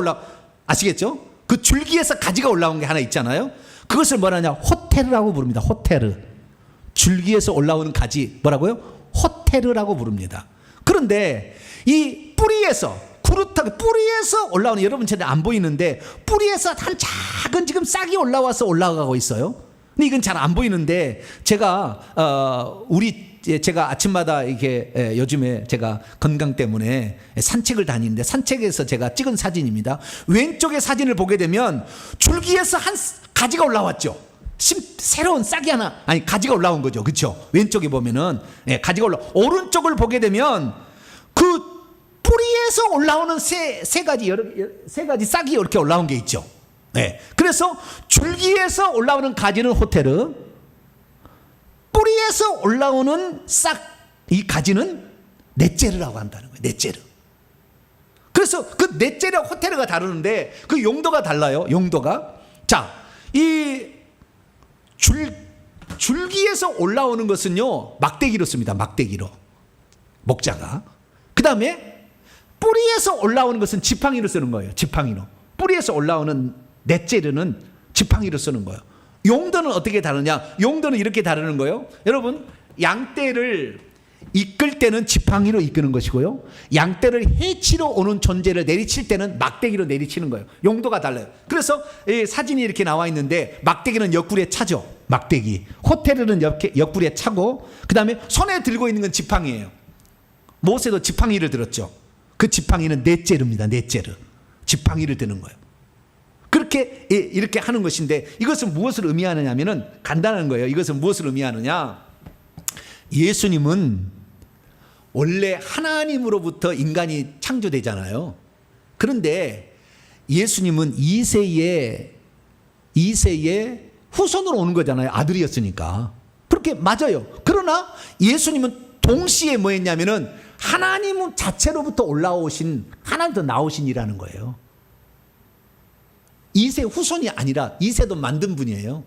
아시겠죠? 그 줄기에서 가지가 올라온 게 하나 있잖아요. 그것을 뭐라냐? 호테르라고 부릅니다. 호테르. 줄기에서 올라오는 가지 뭐라고요? 호테르라고 부릅니다. 그런데 이 뿌리에서 뿌리에서 올라오는 여러분 제대로 안 보이는데 뿌리에서 한 작은 지금 싹이 올라가고 있어요. 근데 이건 잘 안 보이는데 제가 아침마다 이렇게 요즘에 제가 건강 때문에 산책을 다니는데 산책에서 제가 찍은 사진입니다. 왼쪽의 사진을 보게 되면 줄기에서 한 가지가 올라왔죠. 새로운 싹이 가지가 올라온 거죠. 그렇죠? 왼쪽에 보면은 가지가 오른쪽을 보게 되면 그 뿌리에서 올라오는 세 가지 싹이 이렇게 올라온 게 있죠. 그래서 줄기에서 올라오는 가지는 호테르, 뿌리에서 올라오는 싹, 이 가지는 넷제르라고 한다는 거예요. 넷제르. 그래서 그 넷제르와 호테르가 다르는데 그 용도가 달라요. 용도가. 자, 이 줄기에서 올라오는 것은요, 막대기로 씁니다. 막대기로. 목자가. 그 다음에 뿌리에서 올라오는 것은 지팡이로 쓰는 거예요. 지팡이로. 뿌리에서 올라오는 넷제르는 지팡이로 쓰는 거예요. 용도는 어떻게 다르냐? 용도는 이렇게 다르는 거예요. 여러분, 양떼를 이끌 때는 지팡이로 이끄는 것이고요, 양떼를 해치러 오는 존재를 내리칠 때는 막대기로 내리치는 거예요. 용도가 달라요. 그래서 사진이 이렇게 나와 있는데, 막대기는 옆구리에 차죠. 막대기. 호테르는 옆구리에 차고, 그 다음에 손에 들고 있는 건 지팡이예요. 모세도 지팡이를 들었죠. 그 지팡이는 넷제르입니다. 넷제르. 지팡이를 드는 거예요. 그렇게 이렇게 하는 것인데, 이것은 무엇을 의미하느냐 하면은 간단한 거예요. 이것은 무엇을 의미하느냐, 예수님은 원래 하나님으로부터 인간이 창조되잖아요. 그런데 예수님은 이세의 후손으로 오는 거잖아요. 아들이었으니까. 그렇게 맞아요. 그러나 예수님은 동시에 뭐 했냐면은 하나님 자체로부터 올라오신, 하나님부터 나오신 이라는 거예요. 이세 후손이 아니라, 이세도 만든 분이에요.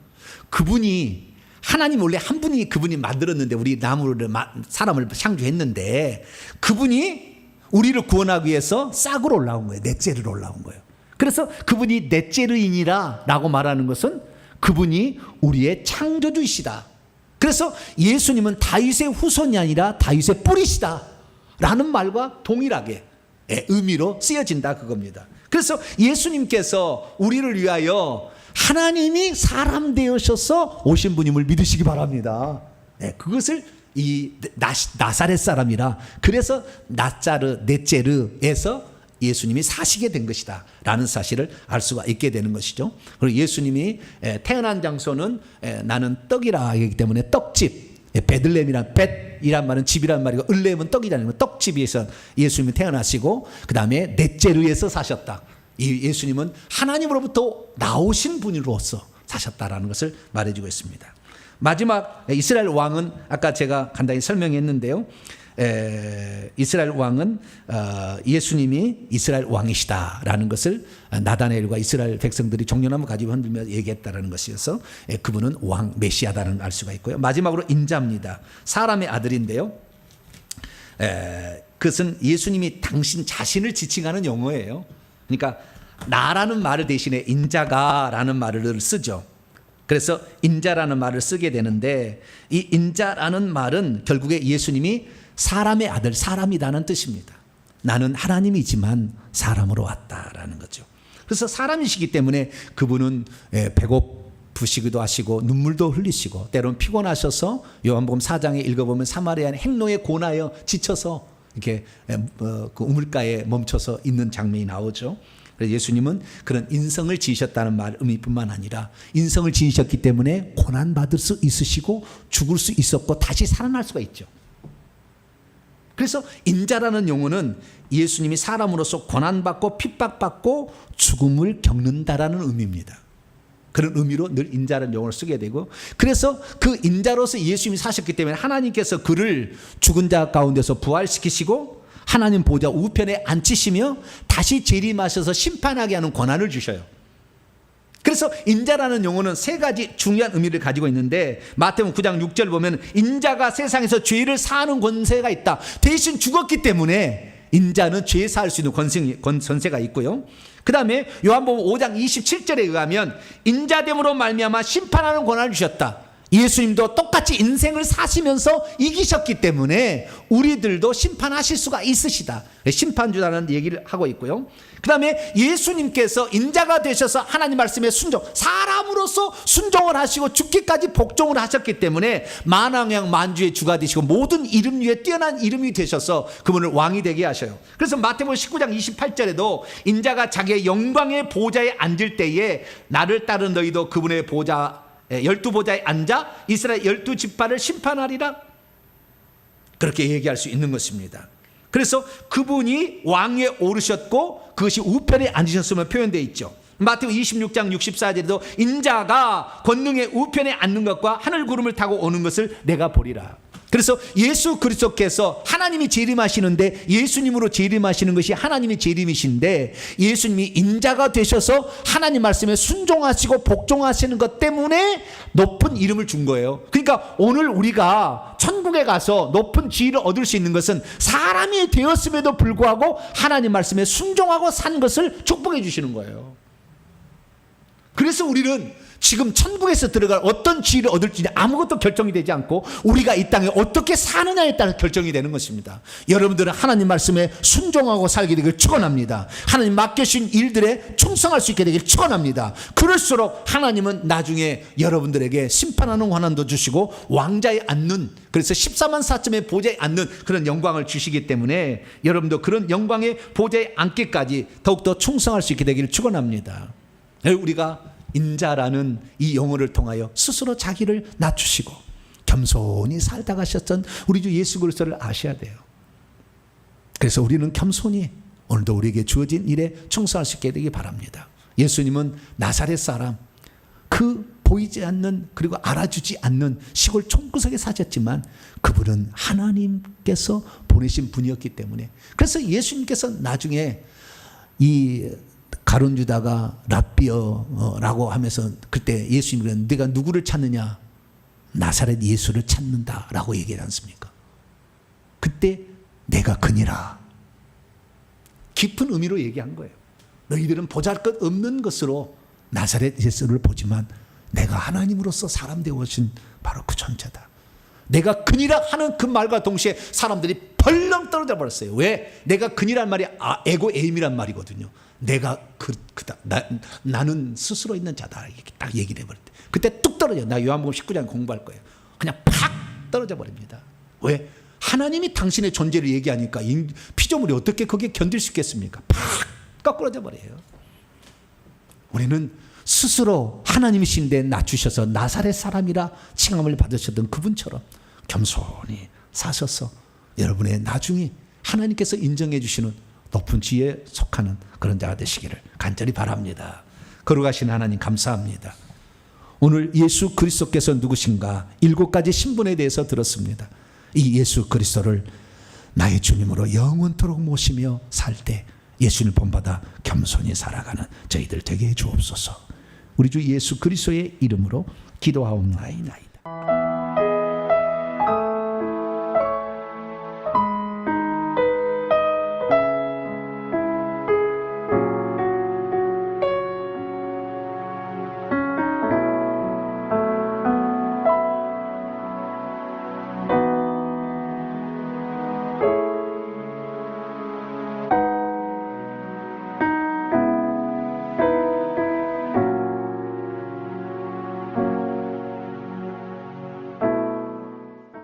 그분이, 하나님 원래 한 분이 그분이 만들었는데, 우리 나무를 사람을 창조했는데, 그분이 우리를 구원하기 위해서 싹으로 올라온 거예요. 넷째로 올라온 거예요. 그래서 그분이 넷째르인이라 라고 말하는 것은 그분이 우리의 창조주이시다. 그래서 예수님은 다윗의 후손이 아니라 다윗의 뿌리시다 라는 말과 동일하게 의미로 쓰여진다, 그겁니다. 그래서 예수님께서 우리를 위하여 하나님이 사람 되어셔서 오신 분임을 믿으시기 바랍니다. 그것을 이 나사렛 사람이라, 그래서 넷제르에서 예수님이 사시게 된 것이다 라는 사실을 알 수가 있게 되는 것이죠. 그리고 예수님이 태어난 장소는 나는 떡이라 하기 때문에 떡집, 베들레헴이란 벳이란 말은 집이란 말이고, 을레헴은 떡이라는 거, 떡집에서 예수님이 태어나시고, 그 다음에 넷제르에서 사셨다. 이 예수님은 하나님으로부터 나오신 분으로서 사셨다라는 것을 말해주고 있습니다. 마지막 이스라엘 왕은 아까 제가 간단히 설명했는데요, 이스라엘 왕은 예수님이 이스라엘 왕이시다라는 것을 나다나엘과 이스라엘 백성들이 종려나무 가지고 흔들며 얘기했다라는 것이어서 그분은 왕 메시아다는 걸 알 수가 있고요. 마지막으로 인자입니다. 사람의 아들인데요, 그것은 예수님이 당신 자신을 지칭하는 용어예요. 그러니까 나라는 말을 대신에 인자가라는 말을 쓰죠. 그래서 인자라는 말을 쓰게 되는데, 이 인자라는 말은 결국에 예수님이 사람의 아들, 사람이라는 뜻입니다. 나는 하나님이지만 사람으로 왔다라는 거죠. 그래서 사람이시기 때문에 그분은 배고프시기도 하시고 눈물도 흘리시고, 때로는 피곤하셔서 요한복음 4장에 읽어보면 사마리아 행로에 고나여 지쳐서 이렇게 그 우물가에 멈춰서 있는 장면이 나오죠. 그래서 예수님은 그런 인성을 지으셨다는 말 의미뿐만 아니라, 인성을 지으셨기 때문에 고난받을 수 있으시고 죽을 수 있었고 다시 살아날 수가 있죠. 그래서 인자라는 용어는 예수님이 사람으로서 고난받고 핍박받고 죽음을 겪는다라는 의미입니다. 그런 의미로 늘 인자라는 용어를 쓰게 되고, 그래서 그 인자로서 예수님이 사셨기 때문에 하나님께서 그를 죽은 자 가운데서 부활시키시고 하나님 보좌 우편에 앉히시며 다시 재림하셔서 심판하게 하는 권한을 주셔요. 그래서 인자라는 용어는 세 가지 중요한 의미를 가지고 있는데, 마태복음 9장 6절 보면 인자가 세상에서 죄를 사하는 권세가 있다. 대신 죽었기 때문에 인자는 죄 사할 수 있는 권세가 있고요. 그 다음에 요한복음 5장 27절에 의하면 인자됨으로 말미암아 심판하는 권한을 주셨다. 예수님도 똑같이 인생을 사시면서 이기셨기 때문에 우리들도 심판하실 수가 있으시다. 심판주라는 얘기를 하고 있고요. 그 다음에 예수님께서 인자가 되셔서 하나님 말씀에 순종, 사람으로서 순종을 하시고 죽기까지 복종을 하셨기 때문에 만왕양 만주의 주가 되시고 모든 이름 위에 뛰어난 이름이 되셔서 그분을 왕이 되게 하셔요. 그래서 마태복음 19장 28절에도 인자가 자기의 영광의 보좌에 앉을 때에 나를 따른 너희도 그분의 보좌 12보좌에 앉아 이스라엘 12지파를 심판하리라, 그렇게 얘기할 수 있는 것입니다. 그래서 그분이 왕위에 오르셨고 그것이 우편에 앉으셨으면 표현되어 있죠. 마태복음 26장 64절에도 인자가 권능의 우편에 앉는 것과 하늘 구름을 타고 오는 것을 내가 보리라. 그래서 예수 그리스도께서 하나님이 재림하시는데, 예수님으로 재림하시는 것이 하나님의 재림이신데, 예수님이 인자가 되셔서 하나님 말씀에 순종하시고 복종하시는 것 때문에 높은 이름을 준 거예요. 그러니까 오늘 우리가 천국에 가서 높은 지위를 얻을 수 있는 것은 사람이 되었음에도 불구하고 하나님 말씀에 순종하고 산 것을 축복해 주시는 거예요. 그래서 우리는 지금 천국에서 들어갈 어떤 지위를 얻을지 아무것도 결정이 되지 않고 우리가 이 땅에 어떻게 사느냐에 따라 결정이 되는 것입니다. 여러분들은 하나님 말씀에 순종하고 살게 되길 축원합니다. 하나님 맡겨주신 일들에 충성할 수 있게 되길 축원합니다. 그럴수록 하나님은 나중에 여러분들에게 심판하는 환난도 주시고 왕자에 앉는, 그래서 14만 4천의 보좌에 앉는 그런 영광을 주시기 때문에 여러분도 그런 영광의 보좌에 앉기까지 더욱더 충성할 수 있게 되기를 축원합니다. 우리가 인자라는 이 영혼을 통하여 스스로 자기를 낮추시고 겸손히 살다 가셨던 우리 주 예수 그리스도를 아셔야 돼요. 그래서 우리는 겸손히 오늘도 우리에게 주어진 일에 충성할 수 있게 되기 바랍니다. 예수님은 나사렛 사람, 그 보이지 않는 그리고 알아주지 않는 시골 촌구석에 사셨지만 그분은 하나님께서 보내신 분이었기 때문에, 그래서 예수님께서 나중에 이 가룟 유다가 랍비어라고 하면서 그때 예수님이 네가 누구를 찾느냐? 나사렛 예수를 찾는다라고 얘기하지 않습니까? 그때 내가 그니라, 깊은 의미로 얘기한 거예요. 너희들은 보잘것없는 것으로 나사렛 예수를 보지만 내가 하나님으로서 사람 되어 오신 바로 그 존재다. 내가 그니라 하는 그 말과 동시에 사람들이 벌렁 떨어져 버렸어요. 왜? 내가 그니란 말이 에고 에임이란 말이거든요. 내가 나는 스스로 있는 자다, 이렇게 딱 얘기를 해버렸대. 그때 뚝 떨어져. 나 요한복음 19장 공부할 거예요. 그냥 팍 떨어져 버립니다. 왜? 하나님이 당신의 존재를 얘기하니까 피조물이 어떻게 거기에 견딜 수 있겠습니까? 팍 거꾸러져 버려요. 우리는 스스로 하나님이신데 낮추셔서 나사렛 사람이라 칭함을 받으셨던 그분처럼 겸손히 사셔서 여러분의 나중에 하나님께서 인정해 주시는 높은 지혜에 속하는 그런 자가 되시기를 간절히 바랍니다. 거룩하신 하나님 감사합니다. 오늘 예수 그리스도께서 누구신가 7가지 신분에 대해서 들었습니다. 이 예수 그리스도를 나의 주님으로 영원토록 모시며 살 때 예수님을 본받아 겸손히 살아가는 저희들 되게 해 주옵소서. 우리 주 예수 그리스도의 이름으로 기도하옵나이다.